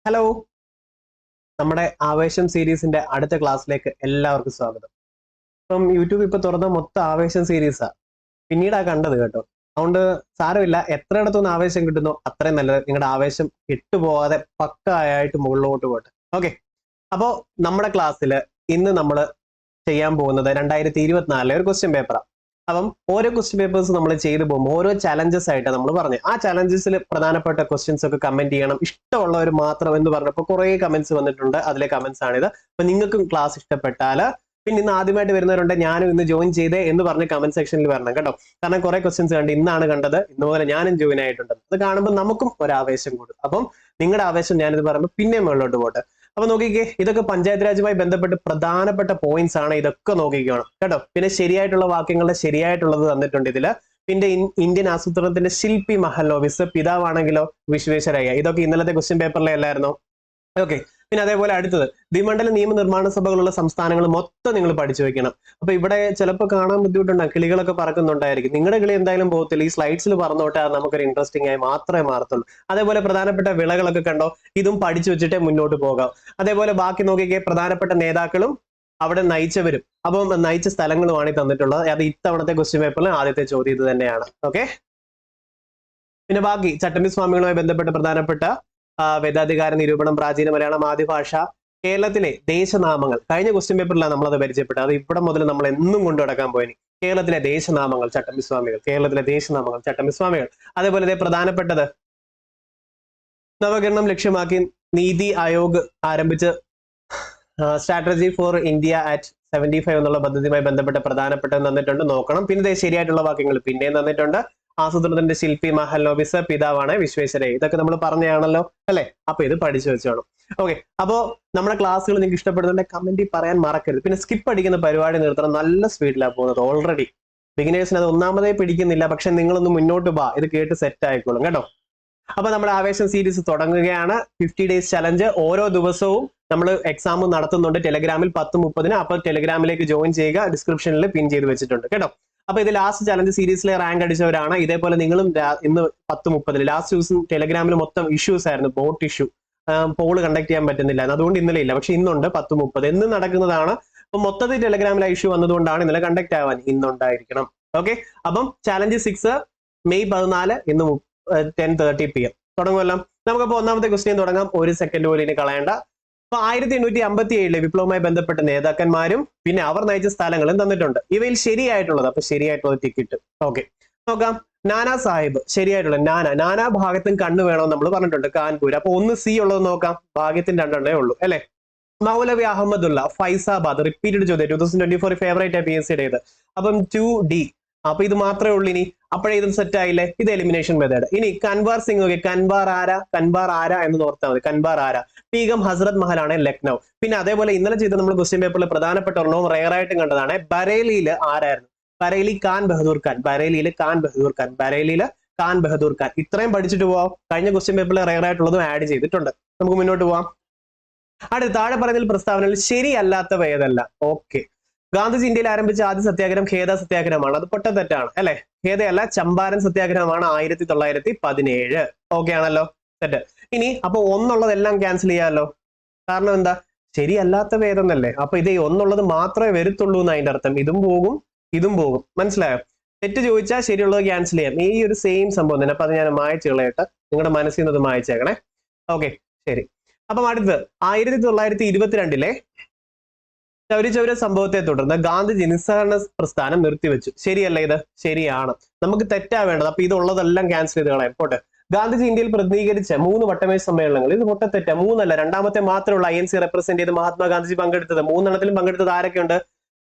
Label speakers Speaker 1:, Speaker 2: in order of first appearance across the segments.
Speaker 1: Hello, നമ്മുടെ ആവേശം സീരീസിന്റെ അടുത്ത ക്ലാസ്സിലേക്ക് എല്ലാവർക്കും സ്വാഗതം. ഇപ്പം യൂട്യൂബ് ഇപ്പൊ തുറന്ന മൊത്തം ആവേശം സീരീസാ. പിന്നീടാ കണ്ടത് കേട്ടോ. അതുകൊണ്ട് സാരമില്ല, എത്രയിടത്തുനിന്ന് ആവേശം കിട്ടുന്നോ അത്രയും നല്ലത്. നിങ്ങളുടെ ആവേശം വിട്ടുപോകാതെ പക്കായിട്ട് മുകളിലോട്ട് പോട്ടെ. ഓക്കെ, അപ്പോ നമ്മുടെ ക്ലാസ്സിൽ ഇന്ന് നമ്മൾ ചെയ്യാൻ പോകുന്നത് 2024 ഒരു ക്വസ്റ്റ്യൻ പേപ്പറാണ്. അപ്പം ഓരോ ക്വസ്റ്റ്യൻ പേപ്പേഴ്സ് നമ്മൾ ചെയ്തു പോകുമ്പോൾ ഓരോ ചലഞ്ചസ് ആയിട്ട് നമ്മൾ പറഞ്ഞു. ആ ചലഞ്ചസിൽ പ്രധാനപ്പെട്ട ക്വസ്റ്റ്യൻസ് ഒക്കെ കമന്റ് ചെയ്യണം, ഇഷ്ടമുള്ളവർ മാത്രം എന്ന് പറഞ്ഞപ്പോൾ കുറെ കമന്റ്സ് വന്നിട്ടുണ്ട്. അതിലെ കമന്റ്സ് ആണിത്. അപ്പൊ നിങ്ങൾക്കും ക്ലാസ് ഇഷ്ടപ്പെട്ടാൽ, പിന്നെ ഇന്ന് ആദ്യമായിട്ട് വരുന്നവരുണ്ട് ഞാനും ഇന്ന് ജോയിൻ ചെയ്തേ എന്ന് പറഞ്ഞ് കമന്റ് സെക്ഷനിൽ വരണം കേട്ടോ. കാരണം കുറെ ക്വസ്റ്റ്യൻസ് കണ്ട് ഇന്നാണ് കണ്ടത്, ഇന്ന് മുതൽ ഞാനും ജോയിൻ ആയിട്ടുണ്ട്. അത് കാണുമ്പോൾ നമുക്കും ഒരു ആവേശം കൂടും. അപ്പം നിങ്ങളുടെ ആവേശം ഞാനിത് പറയുമ്പോൾ പിന്നെ മുകളിലോട്ട് പോട്ടെ. അപ്പൊ നോക്കിക്കേ, ഇതൊക്കെ പഞ്ചായത്ത് രാജുമായി ബന്ധപ്പെട്ട് പ്രധാനപ്പെട്ട പോയിന്റ്സ് ആണ്. ഇതൊക്കെ നോക്കിക്കണം കേട്ടോ. പിന്നെ ശരിയായിട്ടുള്ള വാക്യങ്ങളുടെ ശരിയായിട്ടുള്ളത് തന്നിട്ടുണ്ട് ഇതില്. പിന്നെ ഇന്ത്യൻ ആസൂത്രണത്തിന്റെ ശില്പി മഹലോവിസ്, പിതാവാണെങ്കിലോ വിശ്വേശ്വരയ്യ. ഇതൊക്കെ ഇന്നലത്തെ ക്വസ്റ്റ്യൻ പേപ്പറിലെ അല്ലായിരുന്നോ? ഓക്കെ. പിന്നെ അതേപോലെ അടുത്തത് ദ്വിമണ്ഡല നിയമനിർമ്മാണ സഭകളുള്ള സംസ്ഥാനങ്ങൾ മൊത്തം നിങ്ങൾ പഠിച്ചു വെക്കണം. അപ്പൊ ഇവിടെ ചിലപ്പോൾ കാണാൻ ബുദ്ധിമുട്ടുണ്ടാകും, കിളികളൊക്കെ പറക്കുന്നുണ്ടായിരിക്കും. നിങ്ങളുടെ കിളി എന്തായാലും പോകത്തില്ല, ഈ സ്ലൈഡ്സിൽ പറഞ്ഞോട്ടെ, അത് നമുക്കൊരു ഇൻട്രസ്റ്റിംഗ് ആയി മാത്രമേ മാറത്തുള്ളൂ. അതേപോലെ പ്രധാനപ്പെട്ട വിളകളൊക്കെ കണ്ടോ, ഇതും പഠിച്ചു വെച്ചിട്ടേ മുന്നോട്ട് പോകാം. അതേപോലെ ബാക്കി നോക്കിക്കേ, പ്രധാനപ്പെട്ട നേതാക്കളും അവിടെ നയിച്ചവരും, അപ്പം നയിച്ച സ്ഥലങ്ങളുമാണ് ഈ തന്നിട്ടുള്ളത്. അത് ഇത്തവണത്തെ ക്വസ്റ്റ്യൻ പേപ്പറിൽ ആദ്യത്തെ ചോദ്യം ഇത് തന്നെയാണ്. ഓക്കെ. പിന്നെ ബാക്കി ചട്ടമ്പി സ്വാമികളുമായി ബന്ധപ്പെട്ട പ്രധാനപ്പെട്ട വേദാധികാര നിരൂപണം, പ്രാചീന മലയാളം ആദിഭാഷ, കേരളത്തിലെ ദേശനാമങ്ങൾ. കഴിഞ്ഞ ക്വസ്റ്റ്യൻ പേപ്പറിലാണ് നമ്മളത് പരിചയപ്പെട്ടത്. അത് ഇവിടെ മുതൽ നമ്മൾ എന്നും കൊണ്ടു നടക്കാൻ പോയി. കേരളത്തിലെ ദേശനാമങ്ങൾ ചട്ടമ്പി സ്വാമികൾ, കേരളത്തിലെ ദേശനാമങ്ങൾ ചട്ടമ്പി സ്വാമികൾ. അതേപോലെ പ്രധാനപ്പെട്ടത് നവകരണം ലക്ഷ്യമാക്കി നീതി ആയോഗ് ആരംഭിച്ച് സ്ട്രാറ്റജി ഫോർ ഇന്ത്യ അറ്റ് 75 എന്നുള്ള പദ്ധതിയുമായി ബന്ധപ്പെട്ട പ്രധാനപ്പെട്ടത് തന്നിട്ടുണ്ട്, നോക്കണം. പിന്നെ ശരിയായിട്ടുള്ള വാക്യങ്ങൾ പിന്നെയും തന്നിട്ടുണ്ട്. ആസൂത്രണത്തിന്റെ ശില്പി മഹലോവിസ്, പിതാവാണ് വിശ്വേശ്വരയ്യ. ഇതൊക്കെ നമ്മൾ പറഞ്ഞാണല്ലോ അല്ലെ? അപ്പൊ ഇത് പഠിച്ചു വെച്ചോണം. ഓക്കെ. അപ്പോ നമ്മുടെ ക്ലാസ്സുകൾ നിങ്ങൾക്ക് ഇഷ്ടപ്പെടുന്നുണ്ട് കമന്റിൽ പറയാൻ മറക്കരുത്. പിന്നെ സ്കിപ്പ് അടിക്കുന്ന പരിപാടി നിർത്തണം. നല്ല സ്പീഡിലാണ് പോകുന്നത്. ഓൾറെഡി ബിഗിനേഴ്സിന് അത് ഒന്നാമതേ പിടിക്കുന്നില്ല. പക്ഷെ നിങ്ങളൊന്ന് മുന്നോട്ട് വാ, ഇത് കേട്ട് സെറ്റ് ആയിക്കോളും കേട്ടോ. അപ്പൊ നമ്മുടെ ആവേശം സീരീസ് തുടങ്ങുകയാണ്. 50 ഡേയ്സ് ചലഞ്ച്. ഓരോ ദിവസവും നമ്മൾ എക്സാം നടത്തുന്നുണ്ട് ടെലഗ്രാമിൽ 10:30. അപ്പൊ ടെലഗ്രാമിലേക്ക് ജോയിൻ ചെയ്യുക, ഡിസ്ക്രിപ്ഷനിൽ പിൻ ചെയ്ത് വെച്ചിട്ടുണ്ട് കേട്ടോ. അപ്പൊ ഇത് ലാസ്റ്റ് ചലഞ്ച് സീരീസിലെ റാങ്ക് അടിച്ചവരാണ്. ഇതേപോലെ നിങ്ങളും ഇന്ന് 10:30 ലാസ്റ്റ് ദിവസം ടെലഗ്രാമിൽ മൊത്തം ഇഷ്യൂസ് ആയിരുന്നു, ബോട്ട് ഇഷ്യൂ. പോള് കണ്ടക്ട് ചെയ്യാൻ പറ്റുന്നില്ല, അതുകൊണ്ട് ഇന്നലെ ഇല്ല. പക്ഷെ ഇന്നുണ്ട് 10:30 എന്നും നടക്കുന്നതാണ്. അപ്പൊ മൊത്തത്തിൽ ടെലഗ്രാമിൽ ഇഷ്യൂ വന്നതുകൊണ്ടാണ് ഇന്നലെ കണ്ടക്ട് ആവാൻ. ഇന്നുണ്ടായിരിക്കണം. ഓക്കെ. അപ്പം ചലഞ്ച് 6 മെയ് 14, ഇന്ന് 10:30 PM തുടങ്ങുമല്ലോ. നമുക്കപ്പോ ഒന്നാമത്തെ ക്വസ്റ്റ്യൻ തുടങ്ങാം. ഒരു സെക്കൻഡ് പോലും ഇനി കളയണ്ട. അപ്പൊ 1857 വിപ്ലവവുമായി ബന്ധപ്പെട്ട നേതാക്കന്മാരും പിന്നെ അവർ നയിച്ച സ്ഥലങ്ങളും തന്നിട്ടുണ്ട്. ഇവയിൽ ശരിയായിട്ടുള്ളത്, അപ്പൊ ശരിയായിട്ടുള്ളത് ടിക്കറ്റ്. ഓക്കെ, നോക്കാം. നാനാ സാഹിബ് ശരിയായിട്ടുള്ള നാനാ ഭാഗത്തും കണ്ണു വേണമെന്ന് നമ്മൾ പറഞ്ഞിട്ടുണ്ട്, കാൺപൂർ. അപ്പൊ ഒന്ന് സി ഉള്ളത് നോക്കാം. ഭാഗ്യത്തിന് 2 ഉള്ളൂ അല്ലെ? മൗലവി അഹമ്മദുള്ള ഫൈസാബാദ്, റിപ്പീറ്റഡ് ചോദ്യം, 2024 ഫേവറേറ്റ് PSCയുടേത്. അപ്പം 2D. അപ്പൊ ഇത് മാത്രമേ ഉള്ളൂ ഇനി. അപ്പോഴേ ഇത് സെറ്റ് ആയില്ലേ? ഇത് എലിമിനേഷൻ മെത്തേഡ്. ഇനി കൻവാർ സിംഗ്. ഓക്കെ, കൻവാർ ആര എന്ന് ഓർത്താൽ മതി. കൻവാർ ആര. പീഗം ഹസ്രത് മഹൽ ആണ് ലക്നൗ. പിന്നെ അതേപോലെ ഇന്നലെ ചെയ്ത നമ്മൾ ക്വസ്റ്റ്യൻ പേപ്പറിൽ പ്രധാനപ്പെട്ട ഒരെണ്ണവും റെയർ ആയിട്ടും കണ്ടതാണ്. ബറേലിയിൽ ആരായിരുന്നു? ബറേലി ഖാൻ ബഹദൂർ ഖാൻ. ബറേലിയിൽ ഖാൻ ബഹദൂർ ഖാൻ. ബറേലിയിൽ ഖാൻ ബഹദൂർ ഖാൻ. ഇത്രയും പഠിച്ചിട്ട് പോവാം. കഴിഞ്ഞ ക്വസ്റ്റ്യൻ പേപ്പറിൽ റെയർ ആയിട്ടുള്ളതും ആഡ് ചെയ്തിട്ടുണ്ട്. നമുക്ക് മുന്നോട്ട് പോവാം. അടുത്ത താഴെ പറഞ്ഞ പ്രസ്താവനകൾ ശരിയല്ലാത്തവ ഏതല്ല? ഓക്കെ. ഗാന്ധിജി ഇന്ത്യയിൽ ആരംഭിച്ച ആദ്യ സത്യാഗ്രഹം ഖേദ സത്യാഗ്രഹമാണ്. അത് പൊട്ട തെറ്റാണ് അല്ലെ? ഖേദയല്ല, ചമ്പാരൻ സത്യാഗ്രഹമാണ് 1917. ഓക്കെ ആണല്ലോ, തെറ്റ്. ഇനി അപ്പൊ ഒന്നുള്ളതെല്ലാം ക്യാൻസൽ ചെയ്യാമല്ലോ. കാരണം എന്താ? ശരിയല്ലാത്തവ ഏതെന്നല്ലേ? അപ്പൊ ഇത് ഒന്നുള്ളത് മാത്രമേ വരത്തുള്ളൂ എന്ന് അതിന്റെ അർത്ഥം. ഇതും പോകും, ഇതും പോകും. മനസ്സിലായോ? തെറ്റ് ചോദിച്ചാൽ ശരിയുള്ളത് ക്യാൻസൽ ചെയ്യാം. ഈ ഒരു സെയിം സംഭവം തന്നെ. അപ്പൊ അത് ഞാൻ മായച്ചു കളയട്ടെ, നിങ്ങളുടെ മനസ്സിൽ നിന്ന് മായച്ചേക്കണേ. ഓക്കെ, ശരി. അപ്പം അടുത്ത് 1922 ചൗര സംഭവത്തെ തുടർന്ന് ഗാന്ധിജി നിസ്സഹകരണ പ്രസ്ഥാനം നിർത്തിവെച്ചു. ശരിയല്ല ഇത്? ശരിയാണ്. നമുക്ക് തെറ്റാ വേണ്ടത്. അപ്പൊ ഇതുള്ളതെല്ലാം ക്യാൻസൽ ചെയ്ത് കളയാം. പോട്ടെ. ഗാന്ധിജി ഇന്ത്യയിൽ പ്രതിനിധീകരിച്ച 3 വട്ടമേശ സമ്മേളനങ്ങൾ. ഇത് പൊട്ട തെറ്റാ. 3 അല്ല, രണ്ടാമത്തെ മാത്രമുള്ള INC റെപ്രസെന്റ് ചെയ്ത് മഹാത്മാഗാന്ധിജി പങ്കെടുത്തത്. 3 പങ്കെടുത്തത് ആരൊക്കെയുണ്ട്?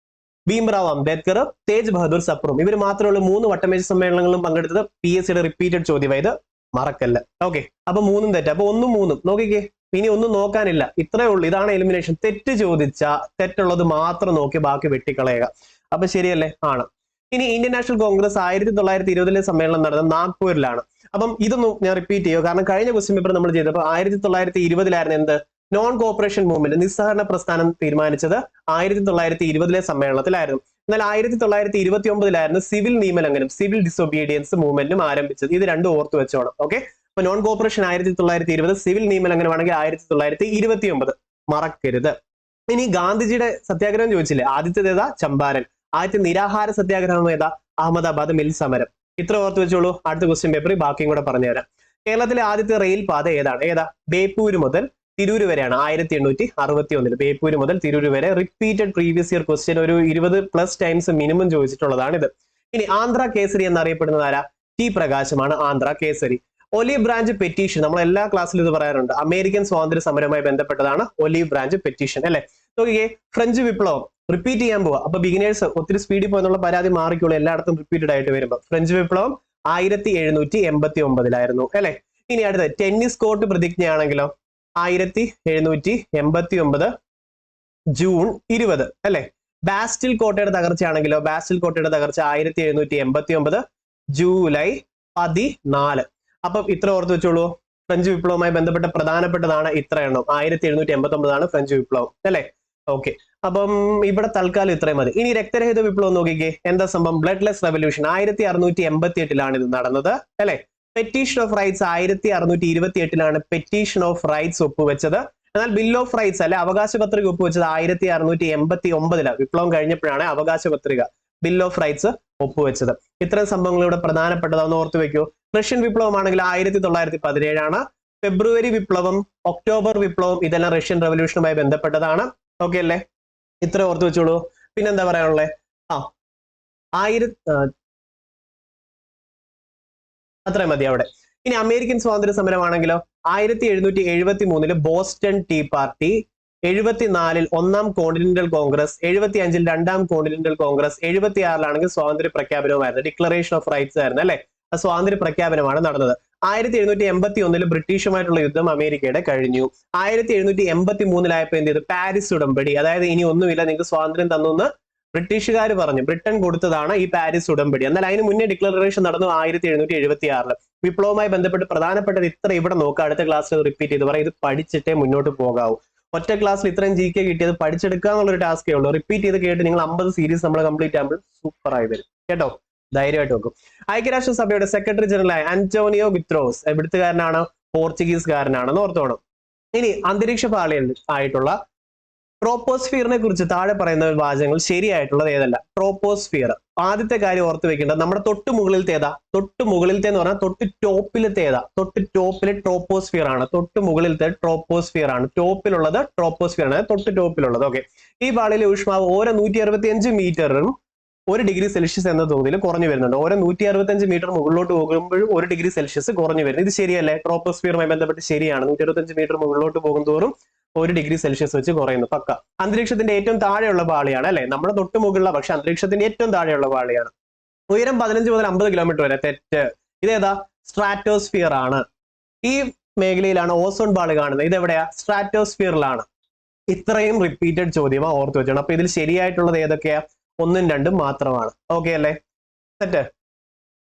Speaker 1: ഭീംറാവ് അംബേദ്കർ, തേജ് ബഹദൂർ സപ്രും. ഇവർ മാത്രമുള്ള 3 വട്ടമേശ സമ്മേളനങ്ങളും പങ്കെടുത്തത്. PSCയുടെ റിപ്പീറ്റഡ് ചോദ്യമായത് മറക്കല്ല. ഓക്കെ. അപ്പൊ 3 തെറ്റ്. അപ്പൊ 1 3 നോക്കിക്കേ. ഇനി ഒന്നും നോക്കാനില്ല, ഇത്രേ ഉള്ളൂ. ഇതാണ് എലിമിനേഷൻ. തെറ്റ് ചോദിച്ചാൽ തെറ്റുള്ളത് മാത്രം നോക്കി ബാക്കി വെട്ടിക്കളയുക. അപ്പൊ ശരിയല്ലേ? ആണ്. ഇനി ഇന്ത്യൻ നാഷണൽ കോൺഗ്രസ് 1920 സമ്മേളനം നടന്നത് നാഗ്പൂരിലാണ്. അപ്പം ഇതൊന്നും ഞാൻ റിപ്പീറ്റ് ചെയ്യുക, കാരണം കഴിഞ്ഞ ക്വസ്റ്റ്യൻ പേപ്പർ നമ്മൾ ചെയ്തപ്പോൾ 1920 എന്ത്? നോൺ കോപ്പറേഷൻ മൂവ്മെന്റ്, നിസ്സഹകരണ പ്രസ്ഥാനം തീരുമാനിച്ചത് 1920 സമ്മേളനത്തിലായിരുന്നു. എന്നാൽ 1929 സിവിൽ നിയമലംഘനം, സിവിൽ ഡിസൊബീഡിയൻസ് മൂവ്മെന്റും ആരംഭിച്ചത്. ഇത് രണ്ടും ഓർത്തു വെച്ചോണം. ഓക്കെ. അപ്പൊ നോൺ കോപ്പറേഷൻ 1920, സിവിൽ നിയമലംഘനമാണെങ്കിൽ 1929. മറക്കരുത്. ഇനി ഗാന്ധിജിയുടെ സത്യാഗ്രഹം ചോദിച്ചില്ലേ, ആദ്യത്തേത് ഏതാ? ചമ്പാരൻ. ആദ്യത്തെ നിരാഹാര സത്യാഗ്രഹം ഏതാ? അഹമ്മദാബാദ് മിൽ സമരം. ഇത്ര ഓർത്ത് വെച്ചോളൂ. അടുത്ത ക്വസ്റ്റ്യൻ പേപ്പറിൽ ബാക്കിയും കൂടെ പറഞ്ഞുതരാം. കേരളത്തിലെ ആദ്യത്തെ റെയിൽ പാത ഏതാണ്? ഏതാ? ബേപ്പൂര് മുതൽ തിരൂര് വരെയാണ്. 1861. ബേപ്പൂര് മുതൽ തിരൂര് വരെ. റിപ്പീറ്റഡ് പ്രീവിയസ് ഇയർ ക്വസ്റ്റ്യൻ ഒരു 20+ ടൈംസ് മിനിമം ചോദിച്ചിട്ടുള്ളതാണ് ഇത്. ഇനി ആന്ധ്ര കേസരി എന്നറിയപ്പെടുന്നത് ആരാ? ടി പ്രകാശമാണ് Andhra Kesari. Olive branch petition നമ്മൾ എല്ലാ ക്ലാസ്സിലും ഇത് പറയാറുണ്ട്. അമേരിക്കൻ സ്വാതന്ത്ര്യ സമരവുമായി ബന്ധപ്പെട്ടതാണ് ഒലീവ് ബ്രാഞ്ച് പെറ്റീഷൻ അല്ലെ. നോക്കിയേ, ഫ്രഞ്ച് വിപ്ലവം റിപ്പീറ്റ് ചെയ്യാൻ പോവാ. അപ്പൊ ബിഗിനേഴ്സ് ഒത്തിരി സ്പീഡിൽ പോയെന്നുള്ള പരാതി മാറിക്കുള്ളൂ എല്ലായിടത്തും റിപ്പീറ്റഡ് ആയിട്ട് വരുമ്പോ. ഫ്രഞ്ച് വിപ്ലവം 1789 അല്ലെ. ഇനി അടുത്ത ടെന്നീസ് കോർട്ട് പ്രതിജ്ഞയാണെങ്കിലോ 1789 ജൂൺ 20 അല്ലെ. ബാസ്റ്റിൽ കോട്ടയുടെ തകർച്ചയാണെങ്കിലോ ബാസ്റ്റിൽ കോട്ടയുടെ തകർച്ച 1789 ജൂലൈ 14. അപ്പം ഇത്ര ഓർത്ത് വെച്ചോളൂ. ഫ്രഞ്ച് വിപ്ലവവുമായി ബന്ധപ്പെട്ട പ്രധാനപ്പെട്ടതാണ് ഇത്ര എണ്ണം. 1789 ഫ്രഞ്ച് വിപ്ലവം അല്ലെ. ഓക്കെ, അപ്പം ഇവിടെ തൽക്കാലം ഇത്രയും മതി. ഇനി രക്തരഹിത വിപ്ലവം നോക്കിക്കേ, എന്താ സംഭവം? ബ്ലഡ്ലെസ് റെവല്യൂഷൻ 1688 ഇത് നടന്നത് അല്ലെ. Petition of rights 1628 petition of rights ഒപ്പുവെച്ചത്. എന്നാൽ ബിൽ ഓഫ് റൈറ്റ്സ് അല്ലെ അവകാശ പത്രിക ഒപ്പുവെച്ചത് 1689 വിപ്ലവം കഴിഞ്ഞപ്പോഴാണ് അവകാശ പത്രിക ബിൽ ഓഫ് റൈറ്റ്സ് ഒപ്പുവെച്ചത്. ഇത്തരം സംഭവങ്ങൾ ഇവിടെ പ്രധാനപ്പെട്ടതാണെന്ന് ഓർത്തു വെക്കൂ. റഷ്യൻ വിപ്ലവമാണെങ്കിൽ 1917 ഫെബ്രുവരി വിപ്ലവം, ഒക്ടോബർ വിപ്ലവം ഇതെല്ലാം റഷ്യൻ റവല്യൂഷനുമായി ബന്ധപ്പെട്ടതാണ്. ഓക്കെ അല്ലേ? ഇത്ര ഓർത്ത് വെച്ചോളൂ. പിന്നെന്താ പറയാനുള്ളത്? അത്രയും മതി അവിടെ. ഇനി അമേരിക്കൻ സ്വാതന്ത്ര്യ സമരമാണെങ്കിലോ 1773 ബോസ്റ്റൺ ടീ പാർട്ടി, 74 ഒന്നാം കോണ്ടിനെന്റൽ കോൺഗ്രസ്, 75 രണ്ടാം കോണ്ടിനെന്റൽ കോൺഗ്രസ്, 76 സ്വാതന്ത്ര്യ പ്രഖ്യാപനവുമായിരുന്നു. ഡിക്ലറേഷൻ ഓഫ് റൈറ്റ്സ് ആയിരുന്നു അല്ലെ. സ്വാതന്ത്ര്യ പ്രഖ്യാപനമാണ് നടന്നത്. 1781 ബ്രിട്ടീഷുമായിട്ടുള്ള യുദ്ധം അമേരിക്കയുടെ കഴിഞ്ഞു. 1783 എന്ത് ചെയ്തു? പാരീസ് ഉടമ്പടി. അതായത് ഇനി ഒന്നുമില്ല, നിങ്ങൾക്ക് സ്വാതന്ത്ര്യം തന്നു ബ്രിട്ടീഷുകാർ പറഞ്ഞു. ബ്രിട്ടൻ കൊടുത്തതാണ് ഈ പാരീസ് ഉടമ്പടി. എന്നാൽ അതിന് മുന്നേ ഡിക്ലറേഷൻ നടന്നു 1776. വിപ്ലവവുമായി ബന്ധപ്പെട്ട് പ്രധാനപ്പെട്ടത് ഇത്ര ഇവിടെ നോക്കുക. അടുത്ത ക്ലാസ്സിൽ റിപ്പീറ്റ് ചെയ്ത് പറയാം. ഇത് പഠിച്ചിട്ടേ മുന്നോട്ട് പോകാവൂ. ഒറ്റ ക്ലാസ്സിൽ ഇത്രയും GK കിട്ടിയത് പഠിച്ചെടുക്കുക എന്നുള്ളൊരു ടാസ്കേ ഉള്ളൂ. റിപ്പീറ്റ് ചെയ്ത് കേട്ട് നിങ്ങൾ 50 സീരീസ് നമ്മൾ കംപ്ലീറ്റ് ആകുമ്പോൾ സൂപ്പർ ആയി വരും കേട്ടോ. ധൈര്യമായിട്ട് വെക്കും. ഐക്യരാഷ്ട്രസഭയുടെ സെക്രട്ടറി ജനറൽ ആന്റോണിയോ ഗുത്രോസ് എവിടുത്തുകാരനാണ്? പോർച്ചുഗീസുകാരനാണെന്ന് ഓർത്തോണം. ഇനി അന്തരീക്ഷ പാളിയിൽ ആയിട്ടുള്ള ട്രോപ്പോസ്ഫിയറിനെ കുറിച്ച് താഴെ പറയുന്ന വാചകങ്ങൾ ശരിയായിട്ടുള്ളത് ഏതല്ല? ട്രോപ്പോസ്ഫിയർ. ആദ്യത്തെ കാര്യം ഓർത്ത് വെക്കേണ്ടത് നമ്മുടെ തൊട്ട് മുകളിലത്തെ ഏതാ? തൊട്ട് മുകളിലത്തെ എന്ന് പറഞ്ഞാൽ തൊട്ട് ടോപ്പിലത്തെ ഏതാ? തൊട്ട് ടോപ്പിലെ ട്രോപ്പോസ്ഫിയർ ആണ്. തൊട്ട് മുകളിലത്തെ ട്രോപ്പോസ്ഫിയർ ആണ്. ടോപ്പിലുള്ളത് ട്രോപ്പോസ്ഫിയർ ആണ്. തൊട്ട് ടോപ്പിലുള്ളത്. ഓക്കെ, ഈ പാളിയിലെ ഊഷ്മാവ് ഓരോ 165 മീറ്ററും 1 ഡിഗ്രി സെൽഷ്യസ് എന്ന തോതിൽ കുറഞ്ഞു വരുന്നുണ്ട്. ഓരോ 165 മീറ്റർ മുകളിലോട്ട് പോകുമ്പോഴും 1 ഡിഗ്രി സെൽഷ്യസ് കുറഞ്ഞു വരുന്നു. ഇത് ശരിയല്ലേ? ട്രോപ്പോസ്ഫിയറുമായി ബന്ധപ്പെട്ട് ശരിയാണ്. 165 മീറ്റർ മുകളിലോട്ട് പോകും തോറും 1 ഡിഗ്രി സെൽഷ്യസ് വെച്ച് കുറയുന്നു. പക്ക. അന്തരീക്ഷത്തിന്റെ ഏറ്റവും താഴെയുള്ള പാളിയാണ് അല്ലെ. നമ്മുടെ തൊട്ട് മുകളിലുള്ള, പക്ഷെ അന്തരീക്ഷത്തിന്റെ ഏറ്റവും താഴെയുള്ള പാളിയാണ്. ഉയരം 15 മുതൽ 50 കിലോമീറ്റർ വരെ. തെറ്റ്. ഇതേതാ? സ്ട്രാറ്റോസ്ഫിയർ ആണ്. ഈ മേഖലയിലാണ് ഓസോൺ പാളി കാണുന്നത്. ഇതെവിടെയാ? സ്ട്രാറ്റോസ്ഫിയറിലാണ്. ഇത്രയും റിപ്പീറ്റഡ് ചോദ്യമാ, ഓർത്ത് വെച്ചോണം. അപ്പൊ ഇതിൽ ശരിയായിട്ടുള്ളത് ഏതൊക്കെയാ? 1ഉം 2ഉം മാത്രമാണ്. ഓക്കെ അല്ലേ? സെറ്റ്.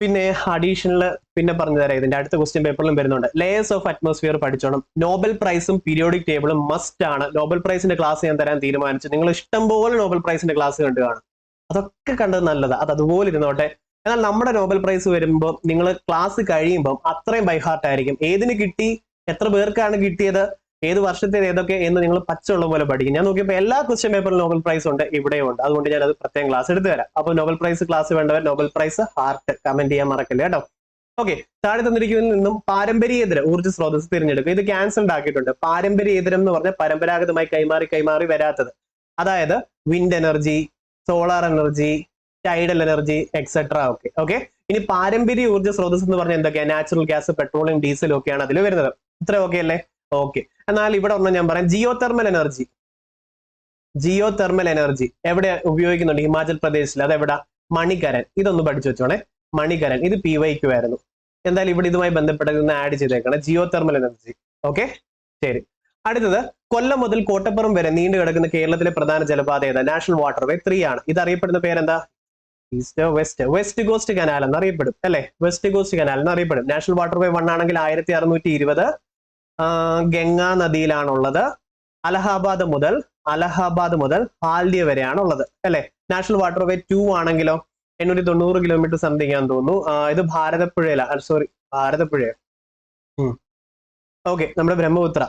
Speaker 1: പിന്നെ അഡീഷണൽ പിന്നെ പറഞ്ഞു തരാം. ഇതിന്റെ അടുത്ത ക്വസ്റ്റ്യൻ പേപ്പറിലും വരുന്നുണ്ട്. ലേയേഴ്സ് ഓഫ് അറ്റ്മോസ്ഫിയർ പഠിച്ചോണം. നോബൽ പ്രൈസും പീരിയോഡിക് ടേബിളും മസ്റ്റ് ആണ്. നോബൽ പ്രൈസിന്റെ ക്ലാസ് ഞാൻ തരാൻ തീരുമാനിച്ചു. നിങ്ങൾ ഇഷ്ടം പോലെ നോബൽ പ്രൈസിന്റെ ക്ലാസ് കണ്ടു കാണും. അതൊക്കെ കണ്ടത് നല്ലതാ, അത് അതുപോലെ ഇരുന്നോട്ടെ. എന്നാൽ നമ്മുടെ നോബൽ പ്രൈസ് വരുമ്പോൾ നിങ്ങൾ ക്ലാസ് കഴിയുമ്പോൾ അത്രയും ബൈഹാർട്ട് ആയിരിക്കും. ഏതിന് കിട്ടി, എത്ര പേർക്കാണ് കിട്ടിയത്, ഏത് വർഷത്തെ ഏതൊക്കെ എന്ന് നിങ്ങൾ പച്ചയുള്ള പോലെ പഠിക്കും. ഞാൻ നോക്കിയപ്പോൾ എല്ലാ ക്വസ്റ്റ്യൻ പേപ്പറിലും നോബൽ പ്രൈസ് ഉണ്ട്, ഇവിടെയും ഉണ്ട്. അതുകൊണ്ട് ഞാൻ അത് പ്രത്യേകം ക്ലാസ് എടുത്തു തരാം. അപ്പോൾ നോബൽ പ്രൈസ് ക്ലാസ് വേണ്ടവർ നോബൽ പ്രൈസ് ഹാർട്ട് കമന്റ് ചെയ്യാൻ മറക്കില്ല കേട്ടോ. ഓക്കെ, താഴെ തന്നിരിക്കുന്നതിൽ നിന്നും പാരമ്പര്യേതര ഊർജ്ജ സ്രോതസ് തിരഞ്ഞെടുക്കുക. ഇത് ക്യാൻസൽഡ് ആക്കിയിട്ടുണ്ട്. പാരമ്പര്യേതരം എന്ന് പറഞ്ഞാൽ പരമ്പരാഗതമായി കൈമാറി വരാത്തത്. അതായത് wind energy, solar energy, tidal energy etcetera. Okay. ഇനി പാരമ്പര്യ ഊർജ്ജ സ്രോതസ് എന്ന് പറഞ്ഞാൽ എന്തൊക്കെയാ? നാച്ചുറൽ ഗ്യാസ്, പെട്രോളിയം, ഡീസലും ഒക്കെയാണ് അതിൽ വരുന്നത്. ഇത്ര ഓക്കെ അല്ലേ? ഓക്കെ. എന്നാൽ ഇവിടെ ഒന്നും ഞാൻ പറയാം. ജിയോ തെർമൽ എനർജി എവിടെ ഉപയോഗിക്കുന്നുണ്ട്? ഹിമാചൽ പ്രദേശിൽ. അതെവിടാ? മണികരൻ. ഇതൊന്ന് പഠിച്ചു വെച്ചോണേ. മണികരൻ. ഇത് PYQ ആയിരുന്നു. എന്തായാലും ഇവിടെ ഇതുമായി ബന്ധപ്പെട്ടത് ഒന്ന് ആഡ് ചെയ്തേക്കണം. Jio thermal energy. ഓക്കെ, ശരി. അടുത്തത് കൊല്ലം മുതൽ കോട്ടപ്പുറം വരെ നീണ്ടു കിടക്കുന്ന കേരളത്തിലെ പ്രധാന ജലപാത ഏതാ? നാഷണൽ വാട്ടർവേ 3 ആണ്. ഇത് അറിയപ്പെടുന്ന പേരെന്താ? വെസ്റ്റ് കോസ്റ്റ് കനാൽ എന്നറിയപ്പെടും അല്ലെ. വെസ്റ്റ് കോസ്റ്റ് കനാൽ എന്നറിയപ്പെടും. നാഷണൽ വാട്ടർവേ 1 ആണെങ്കിൽ 1620 ഗംഗാ നദിയിലാണുള്ളത്. അലഹാബാദ് മുതൽ ഹാൽഡിയ വരെയാണ് ഉള്ളത് അല്ലെ. നാഷണൽ വാട്ടർവേ 2 ആണെങ്കിലോ 890 കിലോമീറ്റർ സംതിങ് ആണെന്ന് തോന്നുന്നു. ഇത് ഭാരതപ്പുഴ ഓക്കെ, നമ്മുടെ ബ്രഹ്മപുത്ര